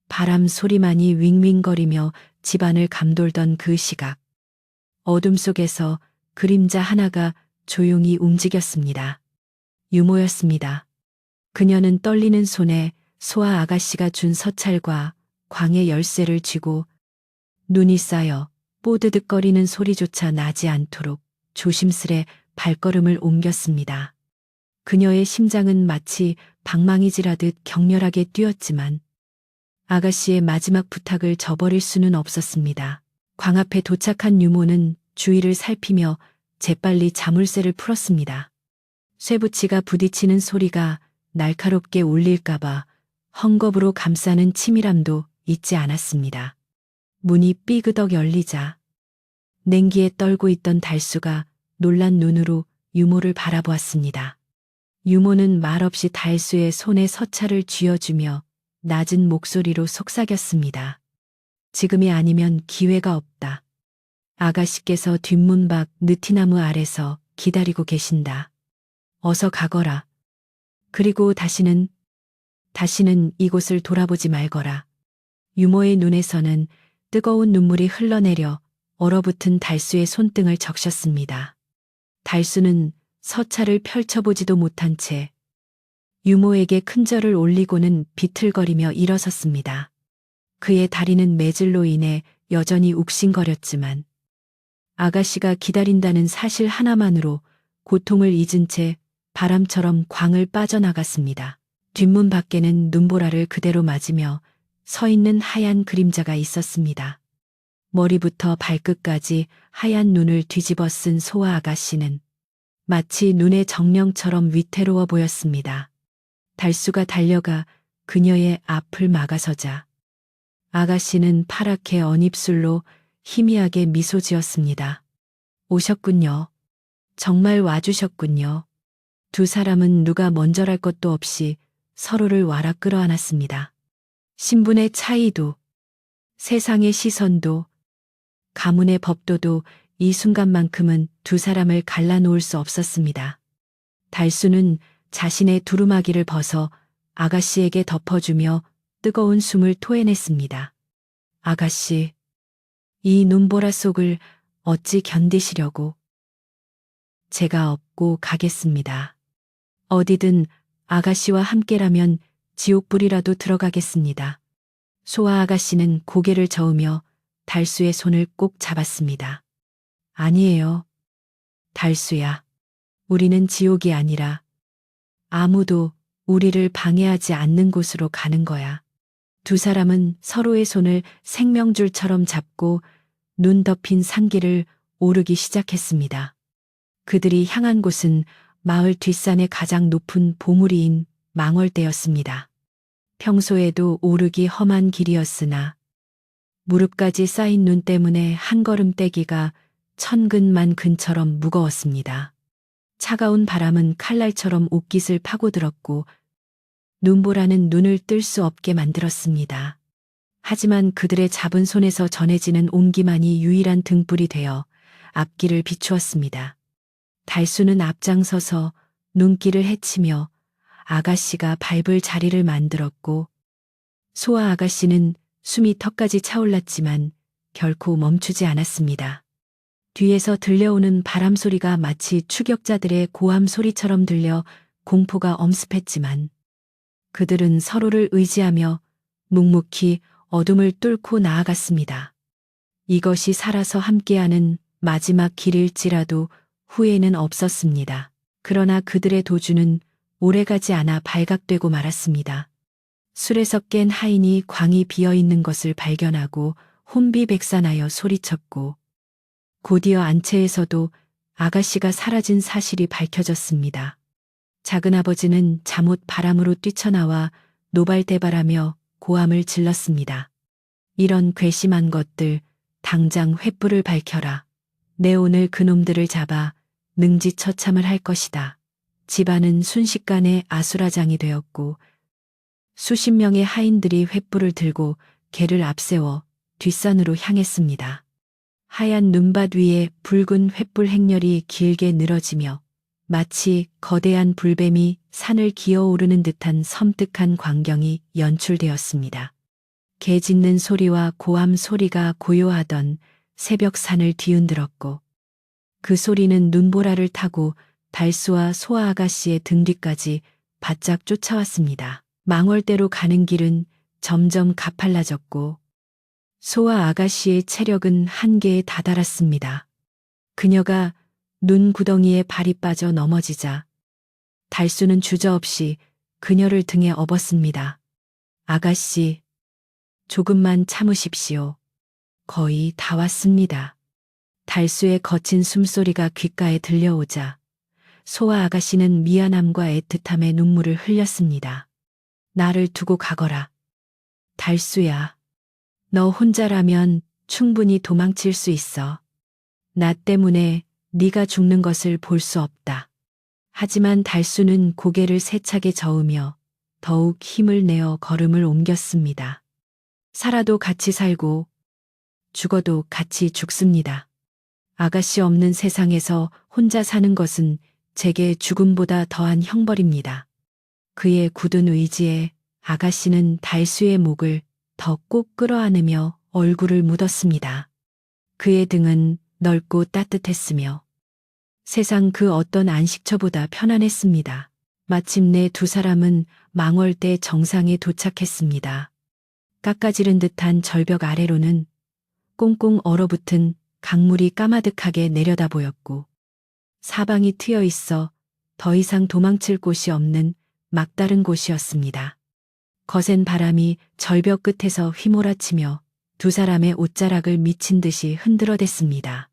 바람 소리만이 윙윙거리며 집안을 감돌던 그 시각. 어둠 속에서 그림자 하나가 조용히 움직였습니다. 유모였습니다. 그녀는 떨리는 손에 소아 아가씨가 준 서찰과 광의 열쇠를 쥐고 눈이 쌓여 뽀드득거리는 소리조차 나지 않도록 조심스레 발걸음을 옮겼습니다. 그녀의 심장은 마치 방망이 질하듯 격렬하게 뛰었지만 아가씨의 마지막 부탁을 저버릴 수는 없었습니다. 광 앞에 도착한 유모는 주위를 살피며 재빨리 자물쇠를 풀었습니다. 쇠붙이가 부딪히는 소리가 날카롭게 울릴까봐 헝겊으로 감싸는 치밀함도 잊지 않았습니다. 문이 삐그덕 열리자 냉기에 떨고 있던 달수가 놀란 눈으로 유모를 바라보았습니다. 유모는 말없이 달수의 손에 서찰을 쥐어주며 낮은 목소리로 속삭였습니다. 지금이 아니면 기회가 없다. 아가씨께서 뒷문 밖 느티나무 아래서 기다리고 계신다. 어서 가거라. 그리고 다시는 이곳을 돌아보지 말거라. 유모의 눈에서는 뜨거운 눈물이 흘러내려 얼어붙은 달수의 손등을 적셨습니다. 달수는 서찰을 펼쳐보지도 못한 채 유모에게 큰절을 올리고는 비틀거리며 일어섰습니다. 그의 다리는 매질로 인해 여전히 욱신거렸지만 아가씨가 기다린다는 사실 하나만으로 고통을 잊은 채 바람처럼 광을 빠져나갔습니다. 뒷문 밖에는 눈보라를 그대로 맞으며 서 있는 하얀 그림자가 있었습니다. 머리부터 발끝까지 하얀 눈을 뒤집어 쓴 소아 아가씨는 마치 눈의 정령처럼 위태로워 보였습니다. 달수가 달려가 그녀의 앞을 막아서자 아가씨는 파랗게 언 입술로 희미하게 미소 지었습니다. 오셨군요. 정말 와주셨군요. 두 사람은 누가 먼저랄 것도 없이 서로를 와라 끌어안았습니다. 신분의 차이도, 세상의 시선도, 가문의 법도도 이 순간만큼은 두 사람을 갈라놓을 수 없었습니다. 달수는 자신의 두루마기를 벗어 아가씨에게 덮어주며 뜨거운 숨을 토해냈습니다. 아가씨, 이 눈보라 속을 어찌 견디시려고. 제가 업고 가겠습니다. 어디든 아가씨와 함께라면 지옥불이라도 들어가겠습니다. 소아 아가씨는 고개를 저으며 달수의 손을 꼭 잡았습니다. 아니에요. 달수야. 우리는 지옥이 아니라 아무도 우리를 방해하지 않는 곳으로 가는 거야. 두 사람은 서로의 손을 생명줄처럼 잡고 눈 덮인 산길을 오르기 시작했습니다. 그들이 향한 곳은 마을 뒷산의 가장 높은 보물이인 망월대였습니다. 평소에도 오르기 험한 길이었으나 무릎까지 쌓인 눈 때문에 한 걸음 떼기가 천근만근처럼 무거웠습니다. 차가운 바람은 칼날처럼 옷깃을 파고들었고 눈보라는 눈을 뜰 수 없게 만들었습니다. 하지만 그들의 잡은 손에서 전해지는 온기만이 유일한 등불이 되어 앞길을 비추었습니다. 달수는 앞장서서 눈길을 헤치며 아가씨가 밟을 자리를 만들었고 소아 아가씨는 숨이 턱까지 차올랐지만 결코 멈추지 않았습니다. 뒤에서 들려오는 바람 소리가 마치 추격자들의 고함 소리처럼 들려 공포가 엄습했지만 그들은 서로를 의지하며 묵묵히 어둠을 뚫고 나아갔습니다. 이것이 살아서 함께하는 마지막 길일지라도 후회는 없었습니다. 그러나 그들의 도주는 오래가지 않아 발각되고 말았습니다. 술에서 깬 하인이 광이 비어있는 것을 발견하고 혼비백산하여 소리쳤고 곧이어 안채에서도 아가씨가 사라진 사실이 밝혀졌습니다. 작은아버지는 잠옷 바람으로 뛰쳐나와 노발대발하며 고함을 질렀습니다. 이런 괘씸한 것들, 당장 횃불을 밝혀라. 내 오늘 그놈들을 잡아 능지처참을 할 것이다. 집안은 순식간에 아수라장이 되었고 수십 명의 하인들이 횃불을 들고 개를 앞세워 뒷산으로 향했습니다. 하얀 눈밭 위에 붉은 횃불 행렬이 길게 늘어지며 마치 거대한 불뱀이 산을 기어오르는 듯한 섬뜩한 광경이 연출되었습니다. 개 짖는 소리와 고함 소리가 고요하던 새벽 산을 뒤흔들었고 그 소리는 눈보라를 타고 달수와 소아 아가씨의 등 뒤까지 바짝 쫓아왔습니다. 망월대로 가는 길은 점점 가팔라졌고 소아 아가씨의 체력은 한계에 다다랐습니다. 그녀가 눈 구덩이에 발이 빠져 넘어지자 달수는 주저없이 그녀를 등에 업었습니다. 아가씨, 조금만 참으십시오. 거의 다 왔습니다. 달수의 거친 숨소리가 귓가에 들려오자 소아 아가씨는 미안함과 애틋함에 눈물을 흘렸습니다. 나를 두고 가거라. 달수야, 너 혼자라면 충분히 도망칠 수 있어. 나 때문에 네가 죽는 것을 볼 수 없다. 하지만 달수는 고개를 세차게 저으며 더욱 힘을 내어 걸음을 옮겼습니다. 살아도 같이 살고 죽어도 같이 죽습니다. 아가씨 없는 세상에서 혼자 사는 것은 제게 죽음보다 더한 형벌입니다. 그의 굳은 의지에 아가씨는 달수의 목을 더 꼭 끌어안으며 얼굴을 묻었습니다. 그의 등은 넓고 따뜻했으며 세상 그 어떤 안식처보다 편안했습니다. 마침내 두 사람은 망월대 정상에 도착했습니다. 깎아지른 듯한 절벽 아래로는 꽁꽁 얼어붙은 강물이 까마득하게 내려다 보였고 사방이 트여 있어 더 이상 도망칠 곳이 없는 막다른 곳이었습니다. 거센 바람이 절벽 끝에서 휘몰아치며 두 사람의 옷자락을 미친 듯이 흔들어댔습니다.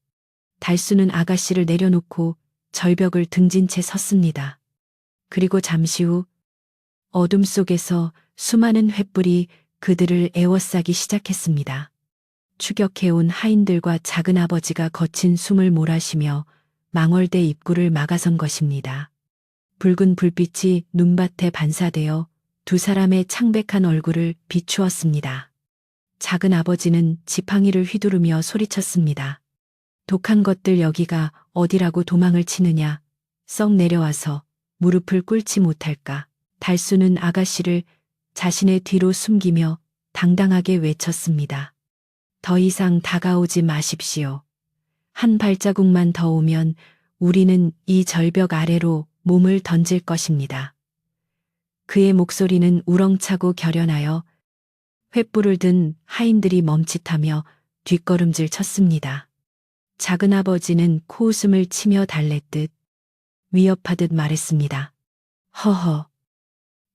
달수는 아가씨를 내려놓고 절벽을 등진 채 섰습니다. 그리고 잠시 후 어둠 속에서 수많은 횃불이 그들을 에워싸기 시작했습니다. 추격해온 하인들과 작은아버지가 거친 숨을 몰아쉬며 망월대 입구를 막아선 것입니다. 붉은 불빛이 눈밭에 반사되어 두 사람의 창백한 얼굴을 비추었습니다. 작은아버지는 지팡이를 휘두르며 소리쳤습니다. 독한 것들 여기가 어디라고 도망을 치느냐. 썩 내려와서 무릎을 꿇지 못할까. 달수는 아가씨를 자신의 뒤로 숨기며 당당하게 외쳤습니다. 더 이상 다가오지 마십시오. 한 발자국만 더 오면 우리는 이 절벽 아래로 몸을 던질 것입니다. 그의 목소리는 우렁차고 결연하여 횃불을 든 하인들이 멈칫하며 뒷걸음질 쳤습니다. 작은아버지는 코웃음을 치며 달랬듯 위협하듯 말했습니다. 허허,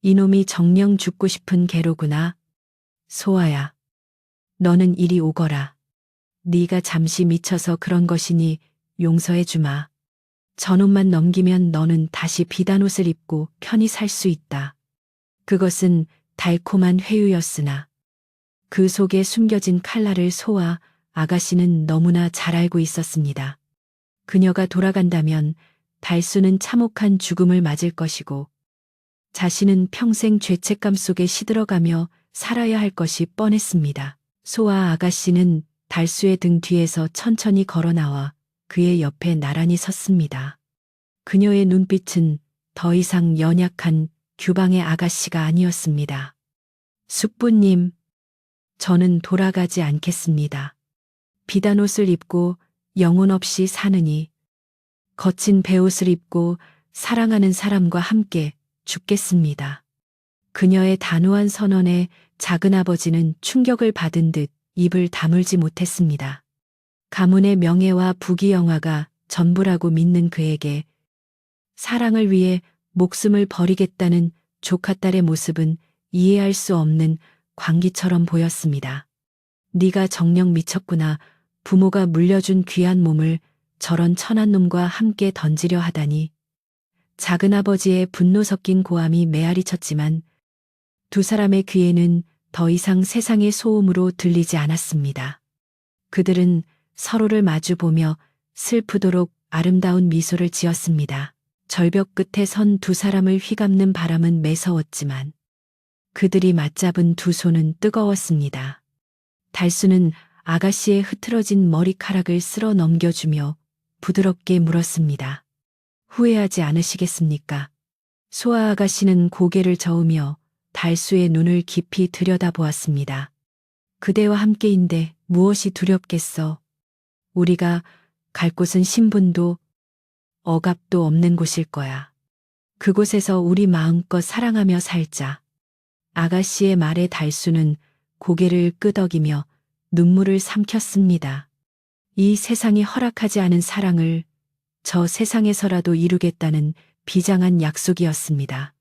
이놈이 정녕 죽고 싶은 개로구나. 소아야, 너는 이리 오거라. 네가 잠시 미쳐서 그런 것이니 용서해 주마. 저놈만 넘기면 너는 다시 비단옷을 입고 편히 살 수 있다. 그것은 달콤한 회유였으나 그 속에 숨겨진 칼날을 소아 아가씨는 너무나 잘 알고 있었습니다. 그녀가 돌아간다면 달수는 참혹한 죽음을 맞을 것이고 자신은 평생 죄책감 속에 시들어가며 살아야 할 것이 뻔했습니다. 소아 아가씨는 달수의 등 뒤에서 천천히 걸어 나와 그의 옆에 나란히 섰습니다. 그녀의 눈빛은 더 이상 연약한 규방의 아가씨가 아니었습니다. 숙부님, 저는 돌아가지 않겠습니다. 비단옷을 입고 영혼 없이 사느니 거친 베옷을 입고 사랑하는 사람과 함께 죽겠습니다. 그녀의 단호한 선언에 작은아버지는 충격을 받은 듯 입을 다물지 못했습니다. 가문의 명예와 부귀영화가 전부라고 믿는 그에게 사랑을 위해 목숨을 버리겠다는 조카딸의 모습은 이해할 수 없는 광기처럼 보였습니다. 네가 정녕 미쳤구나. 부모가 물려준 귀한 몸을 저런 천한 놈과 함께 던지려 하다니. 작은아버지의 분노 섞인 고함이 메아리 쳤지만 두 사람의 귀에는 더 이상 세상의 소음으로 들리지 않았습니다. 그들은 서로를 마주보며 슬프도록 아름다운 미소를 지었습니다. 절벽 끝에 선 두 사람을 휘감는 바람은 매서웠지만 그들이 맞잡은 두 손은 뜨거웠습니다. 달수는 아가씨의 흐트러진 머리카락을 쓸어 넘겨주며 부드럽게 물었습니다. 후회하지 않으시겠습니까? 소아 아가씨는 고개를 저으며 달수의 눈을 깊이 들여다보았습니다. 그대와 함께인데 무엇이 두렵겠어? 우리가 갈 곳은 신분도 억압도 없는 곳일 거야. 그곳에서 우리 마음껏 사랑하며 살자. 아가씨의 말에 달수는 고개를 끄덕이며 눈물을 삼켰습니다. 이 세상이 허락하지 않은 사랑을 저 세상에서라도 이루겠다는 비장한 약속이었습니다.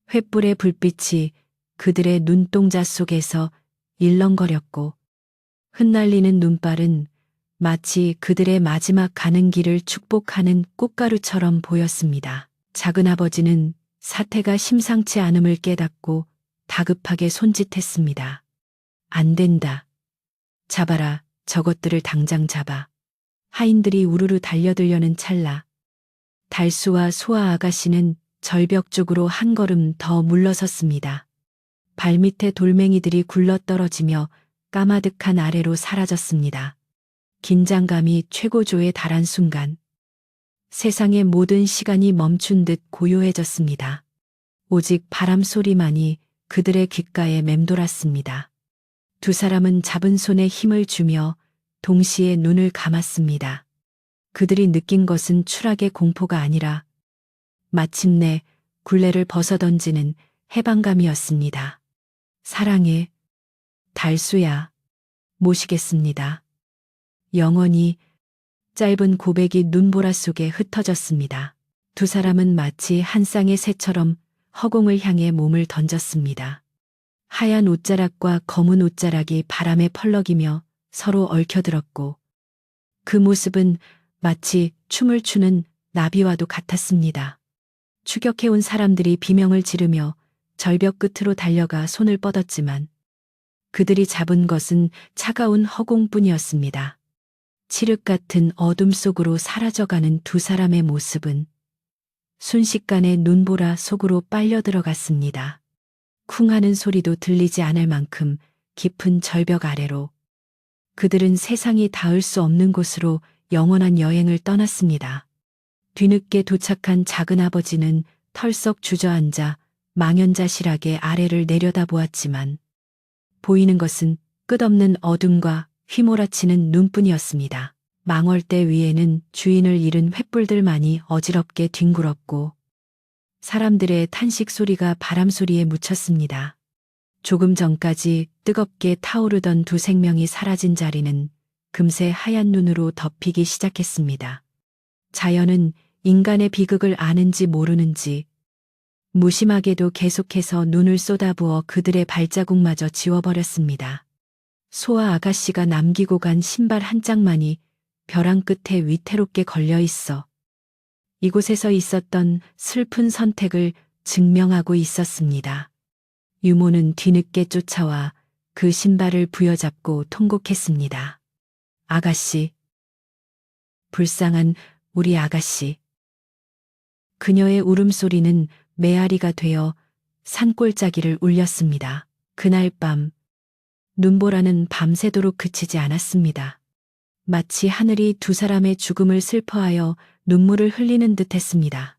횃불의 불빛이 그들의 눈동자 속에서 일렁거렸고 흩날리는 눈발은 마치 그들의 마지막 가는 길을 축복하는 꽃가루처럼 보였습니다. 작은아버지는 사태가 심상치 않음을 깨닫고 다급하게 손짓했습니다. 안 된다. 잡아라. 저것들을 당장 잡아. 하인들이 우르르 달려들려는 찰나 달수와 소아 아가씨는 절벽 쪽으로 한 걸음 더 물러섰습니다. 발밑에 돌멩이들이 굴러떨어지며 까마득한 아래로 사라졌습니다. 긴장감이 최고조에 달한 순간 세상의 모든 시간이 멈춘 듯 고요해졌습니다. 오직 바람 소리만이 그들의 귓가에 맴돌았습니다. 두 사람은 잡은 손에 힘을 주며 동시에 눈을 감았습니다. 그들이 느낀 것은 추락의 공포가 아니라 마침내 굴레를 벗어던지는 해방감이었습니다. 사랑해, 달수야, 모시겠습니다. 영원히 짧은 고백이 눈보라 속에 흩어졌습니다. 두 사람은 마치 한 쌍의 새처럼 허공을 향해 몸을 던졌습니다. 하얀 옷자락과 검은 옷자락이 바람에 펄럭이며 서로 얽혀들었고 그 모습은 마치 춤을 추는 나비와도 같았습니다. 추격해온 사람들이 비명을 지르며 절벽 끝으로 달려가 손을 뻗었지만 그들이 잡은 것은 차가운 허공뿐이었습니다. 칠흑 같은 어둠 속으로 사라져가는 두 사람의 모습은 순식간에 눈보라 속으로 빨려 들어갔습니다. 쿵 하는 소리도 들리지 않을 만큼 깊은 절벽 아래로 그들은 세상이 닿을 수 없는 곳으로 영원한 여행을 떠났습니다. 뒤늦게 도착한 작은아버지는 털썩 주저앉아 망연자실하게 아래를 내려다보았지만 보이는 것은 끝없는 어둠과 휘몰아치는 눈뿐이었습니다. 망월대 위에는 주인을 잃은 횃불들만이 어지럽게 뒹굴었고 사람들의 탄식 소리가 바람 소리에 묻혔습니다. 조금 전까지 뜨겁게 타오르던 두 생명이 사라진 자리는 금세 하얀 눈으로 덮이기 시작했습니다. 자연은 인간의 비극을 아는지 모르는지 무심하게도 계속해서 눈을 쏟아부어 그들의 발자국마저 지워버렸습니다. 소아 아가씨가 남기고 간 신발 한 짝만이 벼랑 끝에 위태롭게 걸려 있어 이곳에서 있었던 슬픈 선택을 증명하고 있었습니다. 유모는 뒤늦게 쫓아와 그 신발을 부여잡고 통곡했습니다. 아가씨. 불쌍한 우리 아가씨. 그녀의 울음소리는 메아리가 되어 산골짜기를 울렸습니다. 그날 밤 눈보라는 밤새도록 그치지 않았습니다. 마치 하늘이 두 사람의 죽음을 슬퍼하여 눈물을 흘리는 듯 했습니다.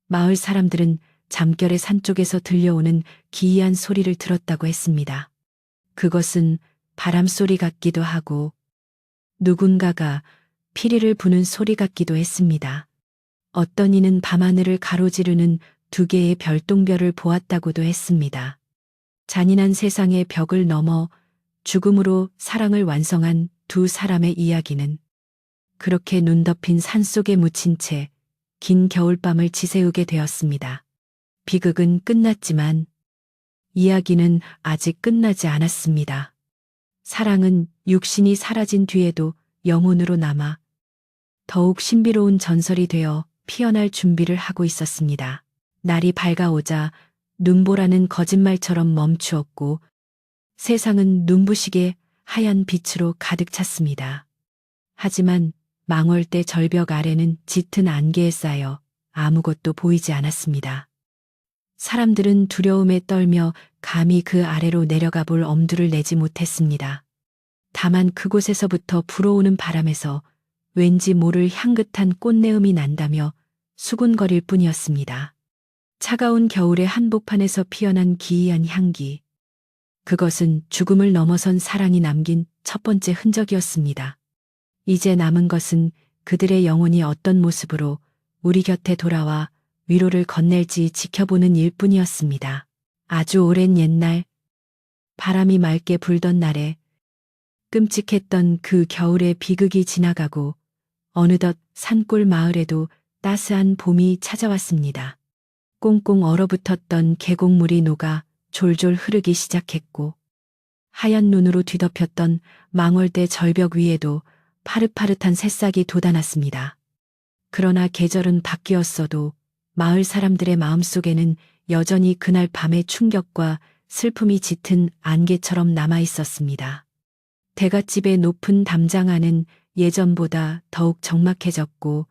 마을 사람들은 잠결에 산 쪽에서 들려오는 기이한 소리를 들었다고 했습니다. 그것은 바람 소리 같기도 하고 누군가가 피리를 부는 소리 같기도 했습니다. 어떤 이는 밤하늘을 가로지르는 두 개의 별똥별을 보았다고도 했습니다. 잔인한 세상의 벽을 넘어 죽음으로 사랑을 완성한 두 사람의 이야기는 그렇게 눈 덮인 산속에 묻힌 채 긴 겨울밤을 지새우게 되었습니다. 비극은 끝났지만 이야기는 아직 끝나지 않았습니다. 사랑은 육신이 사라진 뒤에도 영혼으로 남아 더욱 신비로운 전설이 되어 피어날 준비를 하고 있었습니다. 날이 밝아오자 눈보라는 거짓말처럼 멈추었고 세상은 눈부시게 하얀 빛으로 가득 찼습니다. 하지만 망월대 절벽 아래는 짙은 안개에 쌓여 아무것도 보이지 않았습니다. 사람들은 두려움에 떨며 감히 그 아래로 내려가 볼 엄두를 내지 못했습니다. 다만 그곳에서부터 불어오는 바람에서 왠지 모를 향긋한 꽃내음이 난다며 수군거릴 뿐이었습니다. 차가운 겨울의 한복판에서 피어난 기이한 향기. 그것은 죽음을 넘어선 사랑이 남긴 첫 번째 흔적이었습니다. 이제 남은 것은 그들의 영혼이 어떤 모습으로 우리 곁에 돌아와 위로를 건넬지 지켜보는 일뿐이었습니다. 아주 오랜 옛날, 바람이 맑게 불던 날에 끔찍했던 그 겨울의 비극이 지나가고 어느덧 산골 마을에도 따스한 봄이 찾아왔습니다. 꽁꽁 얼어붙었던 계곡물이 녹아 졸졸 흐르기 시작했고 하얀 눈으로 뒤덮였던 망월대 절벽 위에도 파릇파릇한 새싹이 돋아났습니다. 그러나 계절은 바뀌었어도 마을 사람들의 마음속에는 여전히 그날 밤의 충격과 슬픔이 짙은 안개처럼 남아 있었습니다. 대갓집의 높은 담장 안은 예전보다 더욱 적막해졌고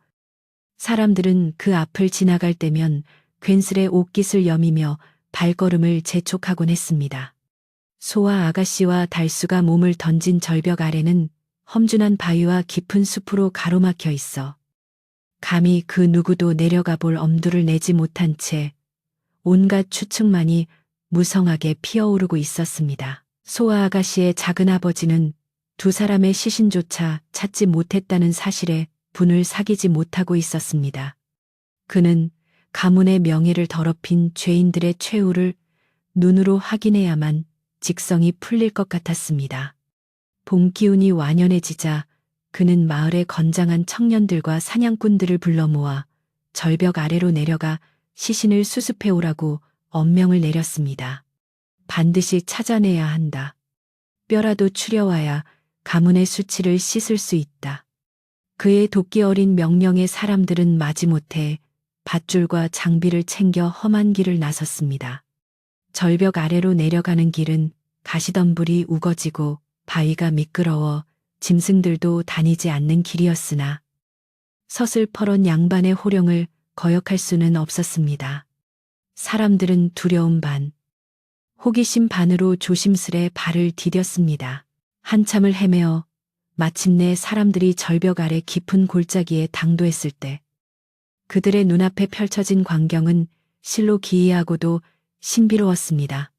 사람들은 그 앞을 지나갈 때면 괜스레 옷깃을 여미며 발걸음을 재촉하곤 했습니다. 소와 아가씨와 달수가 몸을 던진 절벽 아래는 험준한 바위와 깊은 숲으로 가로막혀 있어 감히 그 누구도 내려가 볼 엄두를 내지 못한 채 온갖 추측만이 무성하게 피어오르고 있었습니다. 소와 아가씨의 작은 아버지는 두 사람의 시신조차 찾지 못했다는 사실에 분을 사기지 못하고 있었습니다. 그는 가문의 명예를 더럽힌 죄인들의 최후를 눈으로 확인해야만 직성이 풀릴 것 같았습니다. 봄 기운이 완연해지자 그는 마을의 건장한 청년들과 사냥꾼들을 불러 모아 절벽 아래로 내려가 시신을 수습해 오라고 엄명을 내렸습니다. 반드시 찾아내야 한다. 뼈라도 추려와야 가문의 수치를 씻을 수 있다. 그의 도끼 어린 명령에 사람들은 마지못해 밧줄과 장비를 챙겨 험한 길을 나섰습니다. 절벽 아래로 내려가는 길은 가시덤불이 우거지고 바위가 미끄러워 짐승들도 다니지 않는 길이었으나 서슬퍼런 양반의 호령을 거역할 수는 없었습니다. 사람들은 두려움 반, 호기심 반으로 조심스레 발을 디뎠습니다. 한참을 헤매어 마침내 사람들이 절벽 아래 깊은 골짜기에 당도했을 때 그들의 눈앞에 펼쳐진 광경은 실로 기이하고도 신비로웠습니다.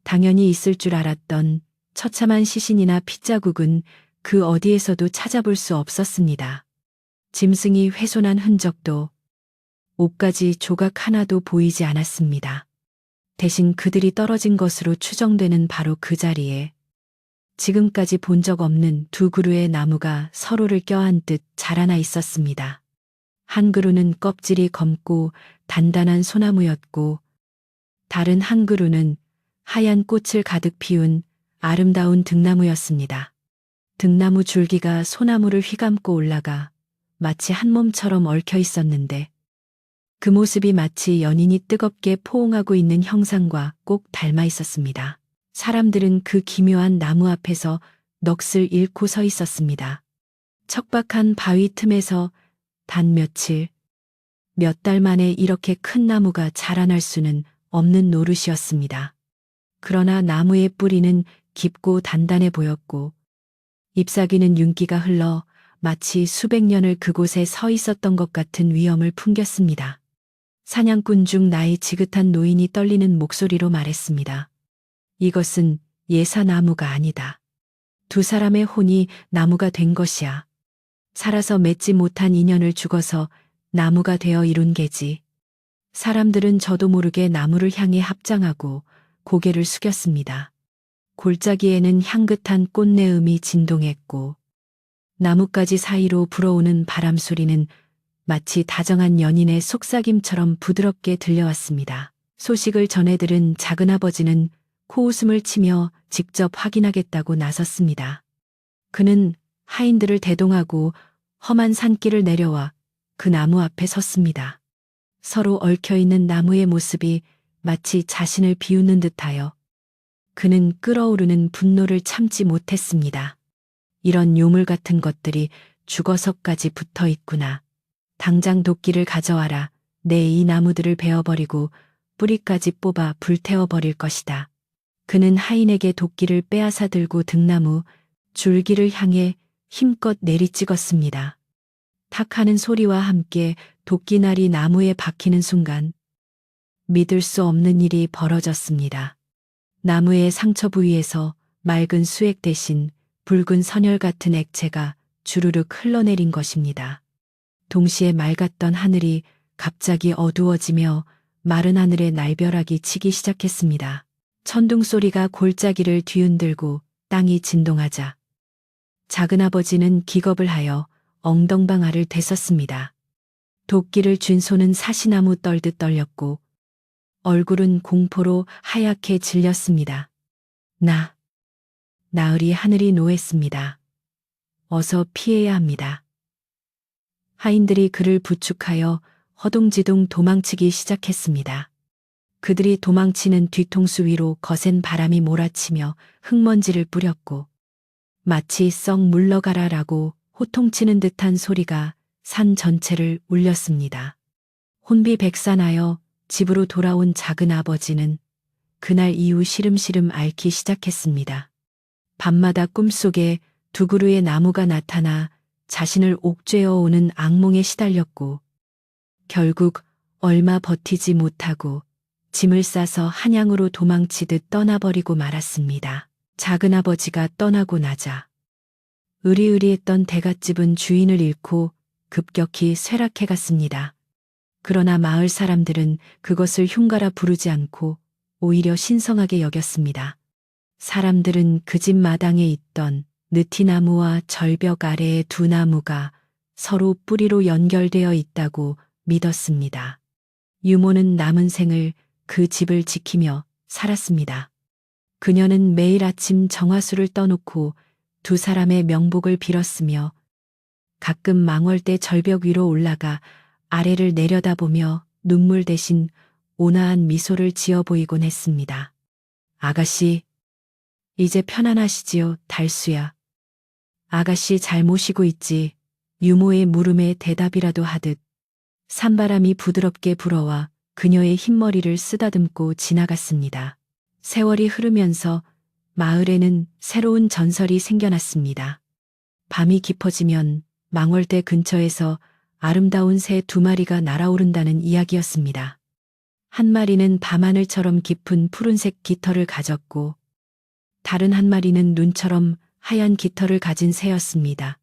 당연히 있을 줄 알았던 처참한 시신이나 핏자국은 그 어디에서도 찾아볼 수 없었습니다. 짐승이 훼손한 흔적도 옷가지 조각 하나도 보이지 않았습니다. 대신 그들이 떨어진 것으로 추정되는 바로 그 자리에 지금까지 본 적 없는 두 그루의 나무가 서로를 껴안듯 자라나 있었습니다. 한 그루는 껍질이 검고 단단한 소나무였고 다른 한 그루는 하얀 꽃을 가득 피운 아름다운 등나무였습니다. 등나무 줄기가 소나무를 휘감고 올라가 마치 한 몸처럼 얽혀 있었는데 그 모습이 마치 연인이 뜨겁게 포옹하고 있는 형상과 꼭 닮아 있었습니다. 사람들은 그 기묘한 나무 앞에서 넋을 잃고 서 있었습니다. 척박한 바위 틈에서 단 며칠, 몇 달 만에 이렇게 큰 나무가 자라날 수는 없는 노릇이었습니다. 그러나 나무의 뿌리는 깊고 단단해 보였고 잎사귀는 윤기가 흘러 마치 수백 년을 그곳에 서 있었던 것 같은 위엄을 풍겼습니다. 사냥꾼 중 나이 지긋한 노인이 떨리는 목소리로 말했습니다. 이것은 예사나무가 아니다. 두 사람의 혼이 나무가 된 것이야. 살아서 맺지 못한 인연을 죽어서 나무가 되어 이룬 게지. 사람들은 저도 모르게 나무를 향해 합장하고 고개를 숙였습니다. 골짜기에는 향긋한 꽃내음이 진동했고 나뭇가지 사이로 불어오는 바람 소리는 마치 다정한 연인의 속삭임처럼 부드럽게 들려왔습니다. 소식을 전해들은 작은아버지는 코웃음을 치며 직접 확인하겠다고 나섰습니다. 그는 하인들을 대동하고 험한 산길을 내려와 그 나무 앞에 섰습니다. 서로 얽혀있는 나무의 모습이 마치 자신을 비웃는 듯하여 그는 끓어오르는 분노를 참지 못했습니다. 이런 요물 같은 것들이 죽어서까지 붙어 있구나. 당장 도끼를 가져와라. 내 이 나무들을 베어버리고 뿌리까지 뽑아 불태워버릴 것이다. 그는 하인에게 도끼를 빼앗아 들고 등나무, 줄기를 향해 힘껏 내리찍었습니다. 탁 하는 소리와 함께 도끼날이 나무에 박히는 순간 믿을 수 없는 일이 벌어졌습니다. 나무의 상처 부위에서 맑은 수액 대신 붉은 선혈 같은 액체가 주르륵 흘러내린 것입니다. 동시에 맑았던 하늘이 갑자기 어두워지며 마른 하늘에 날벼락이 치기 시작했습니다. 천둥 소리가 골짜기를 뒤흔들고 땅이 진동하자 작은아버지는 기겁을 하여 엉덩방아를 되었습니다. 도끼를 쥔 손은 사시나무 떨듯 떨렸고 얼굴은 공포로 하얗게 질렸습니다. 나으리 하늘이 노했습니다. 어서 피해야 합니다. 하인들이 그를 부축하여 허둥지둥 도망치기 시작했습니다. 그들이 도망치는 뒤통수 위로 거센 바람이 몰아치며 흙먼지를 뿌렸고 마치 썩 물러가라라고 호통치는 듯한 소리가 산 전체를 울렸습니다. 혼비백산하여 집으로 돌아온 작은 아버지는 그날 이후 시름시름 앓기 시작했습니다. 밤마다 꿈속에 두 그루의 나무가 나타나 자신을 옥죄어 오는 악몽에 시달렸고 결국 얼마 버티지 못하고 짐을 싸서 한양으로 도망치듯 떠나버리고 말았습니다. 작은 아버지가 떠나고 나자 으리으리했던 대갓집은 주인을 잃고 급격히 쇠락해 갔습니다. 그러나 마을 사람들은 그것을 흉가라 부르지 않고 오히려 신성하게 여겼습니다. 사람들은 그 집 마당에 있던 느티나무와 절벽 아래의 두 나무가 서로 뿌리로 연결되어 있다고 믿었습니다. 유모는 남은 생을 그 집을 지키며 살았습니다. 그녀는 매일 아침 정화수를 떠놓고 두 사람의 명복을 빌었으며 가끔 망월대 절벽 위로 올라가 아래를 내려다보며 눈물 대신 온화한 미소를 지어 보이곤 했습니다. 아가씨, 이제 편안하시지요, 달수야. 아가씨 잘 모시고 있지. 유모의 물음에 대답이라도 하듯 산바람이 부드럽게 불어와 그녀의 흰머리를 쓰다듬고 지나갔습니다. 세월이 흐르면서 마을에는 새로운 전설이 생겨났습니다. 밤이 깊어지면 망월대 근처에서 아름다운 새 두 마리가 날아오른다는 이야기였습니다. 한 마리는 밤하늘처럼 깊은 푸른색 깃털을 가졌고 다른 한 마리는 눈처럼 하얀 깃털을 가진 새였습니다.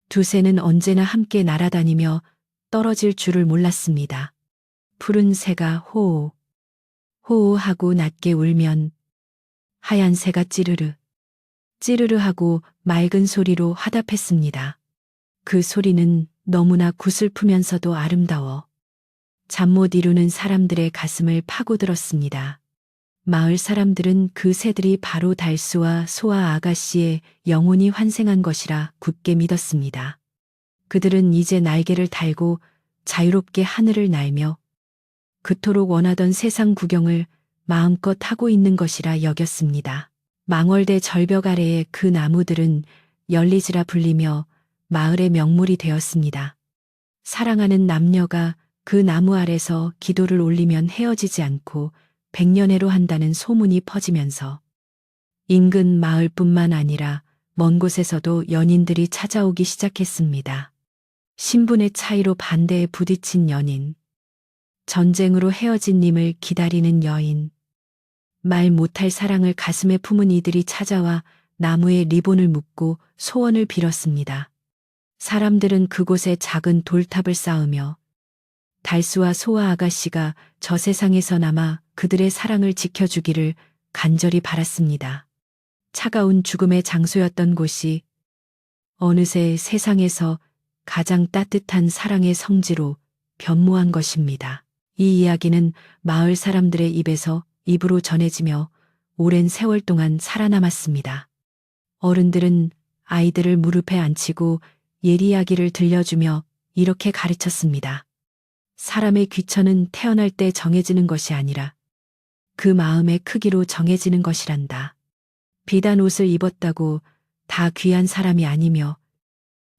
두 새는 언제나 함께 날아다니며 떨어질 줄을 몰랐습니다. 푸른 새가 호호, 호호하고 낮게 울면 하얀 새가 찌르르, 찌르르 하고 맑은 소리로 화답했습니다. 그 소리는 너무나 구슬프면서도 아름다워 잠 못 이루는 사람들의 가슴을 파고들었습니다. 마을 사람들은 그 새들이 바로 달수와 소아 아가씨의 영혼이 환생한 것이라 굳게 믿었습니다. 그들은 이제 날개를 달고 자유롭게 하늘을 날며 그토록 원하던 세상 구경을 마음껏 하고 있는 것이라 여겼습니다. 망월대 절벽 아래의 그 나무들은 열리지라 불리며 마을의 명물이 되었습니다. 사랑하는 남녀가 그 나무 아래서 기도를 올리면 헤어지지 않고 백년해로 한다는 소문이 퍼지면서 인근 마을뿐만 아니라 먼 곳에서도 연인들이 찾아오기 시작했습니다. 신분의 차이로 반대에 부딪힌 연인, 전쟁으로 헤어진 님을 기다리는 여인, 말 못할 사랑을 가슴에 품은 이들이 찾아와 나무에 리본을 묶고 소원을 빌었습니다. 사람들은 그곳에 작은 돌탑을 쌓으며 달수와 소아 아가씨가 저 세상에서나마 그들의 사랑을 지켜주기를 간절히 바랐습니다. 차가운 죽음의 장소였던 곳이 어느새 세상에서 가장 따뜻한 사랑의 성지로 변모한 것입니다. 이 이야기는 마을 사람들의 입에서 입으로 전해지며 오랜 세월 동안 살아남았습니다. 어른들은 아이들을 무릎에 앉히고 옛 이야기를 들려주며 이렇게 가르쳤습니다. 사람의 귀천은 태어날 때 정해지는 것이 아니라 그 마음의 크기로 정해지는 것이란다. 비단 옷을 입었다고 다 귀한 사람이 아니며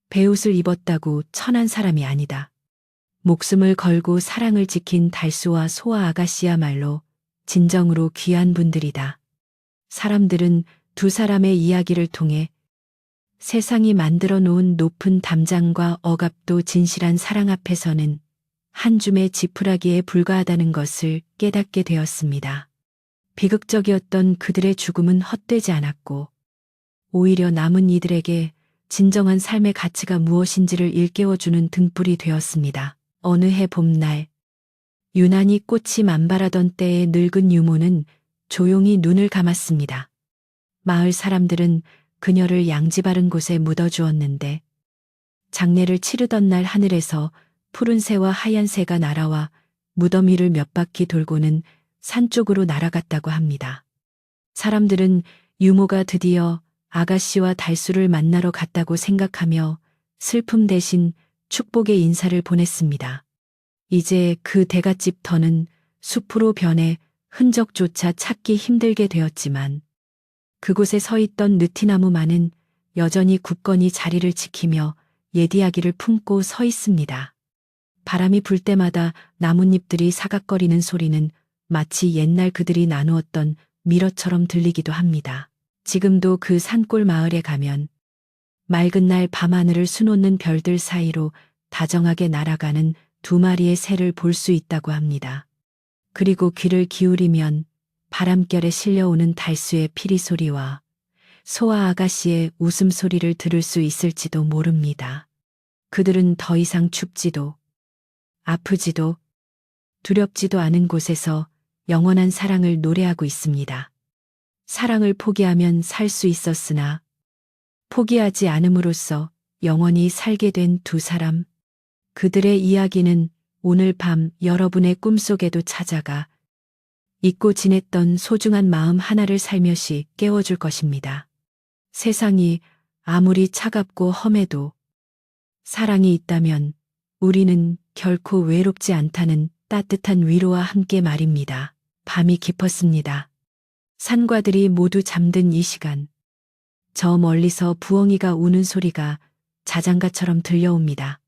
베옷을 입었다고 천한 사람이 아니다. 목숨을 걸고 사랑을 지킨 달수와 소아 아가씨야말로 진정으로 귀한 분들이다. 사람들은 두 사람의 이야기를 통해 세상이 만들어 놓은 높은 담장과 억압도 진실한 사랑 앞에서는 한 줌의 지푸라기에 불과하다는 것을 깨닫게 되었습니다. 비극적이었던 그들의 죽음은 헛되지 않았고 오히려 남은 이들에게 진정한 삶의 가치가 무엇인지를 일깨워주는 등불이 되었습니다. 어느 해 봄날 유난히 꽃이 만발하던 때에 늙은 유모는 조용히 눈을 감았습니다. 마을 사람들은 그녀를 양지 바른 곳에 묻어주었는데 장례를 치르던 날 하늘에서 푸른 새와 하얀 새가 날아와 무덤 위를 몇 바퀴 돌고는 산 쪽으로 날아갔다고 합니다. 사람들은 유모가 드디어 아가씨와 달수를 만나러 갔다고 생각하며 슬픔 대신 축복의 인사를 보냈습니다. 이제 그 대갓집 터는 숲으로 변해 흔적조차 찾기 힘들게 되었지만 그곳에 서 있던 느티나무만은 여전히 굳건히 자리를 지키며 옛 이야기를 품고 서 있습니다. 바람이 불 때마다 나뭇잎들이 사각거리는 소리는 마치 옛날 그들이 나누었던 미러처럼 들리기도 합니다. 지금도 그 산골 마을에 가면 맑은 날 밤하늘을 수놓는 별들 사이로 다정하게 날아가는 두 마리의 새를 볼 수 있다고 합니다. 그리고 귀를 기울이면 바람결에 실려오는 달수의 피리 소리와 소아 아가씨의 웃음소리를 들을 수 있을지도 모릅니다. 그들은 더 이상 춥지도 아프지도 두렵지도 않은 곳에서 영원한 사랑을 노래하고 있습니다. 사랑을 포기하면 살 수 있었으나 포기하지 않음으로써 영원히 살게 된 두 사람. 그들의 이야기는 오늘 밤 여러분의 꿈속에도 찾아가 잊고 지냈던 소중한 마음 하나를 살며시 깨워줄 것입니다. 세상이 아무리 차갑고 험해도 사랑이 있다면 우리는 결코 외롭지 않다는 따뜻한 위로와 함께 말입니다. 밤이 깊었습니다. 산과들이 모두 잠든 이 시간, 저 멀리서 부엉이가 우는 소리가 자장가처럼 들려옵니다.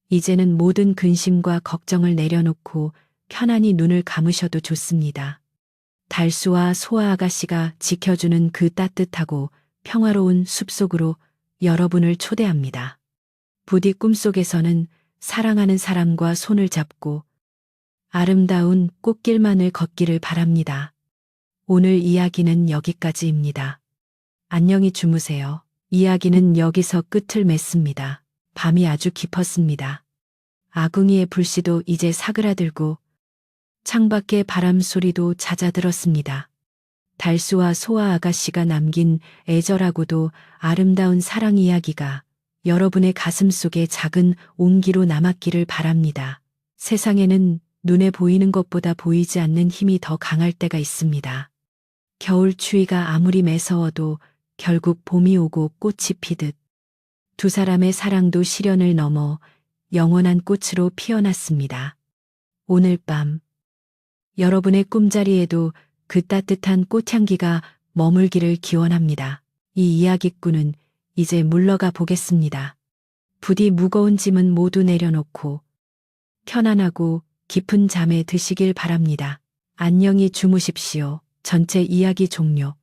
이제는 모든 근심과 걱정을 내려놓고 편안히 눈을 감으셔도 좋습니다. 달수와 소아 아가씨가 지켜주는 그 따뜻하고 평화로운 숲속으로 여러분을 초대합니다. 부디 꿈속에서는 사랑하는 사람과 손을 잡고 아름다운 꽃길만을 걷기를 바랍니다. 오늘 이야기는 여기까지입니다. 안녕히 주무세요. 이야기는 여기서 끝을 맺습니다. 밤이 아주 깊었습니다. 아궁이의 불씨도 이제 사그라들고 창밖의 바람 소리도 잦아들었습니다. 달수와 소아 아가씨가 남긴 애절하고도 아름다운 사랑 이야기가 여러분의 가슴 속에 작은 온기로 남았기를 바랍니다. 세상에는 눈에 보이는 것보다 보이지 않는 힘이 더 강할 때가 있습니다. 겨울 추위가 아무리 매서워도 결국 봄이 오고 꽃이 피듯 두 사람의 사랑도 시련을 넘어 영원한 꽃으로 피어났습니다. 오늘 밤 여러분의 꿈자리에도 그 따뜻한 꽃향기가 머물기를 기원합니다. 이 이야기꾼은 이제 물러가 보겠습니다. 부디 무거운 짐은 모두 내려놓고 편안하고 깊은 잠에 드시길 바랍니다. 안녕히 주무십시오. 전체 이야기 종료.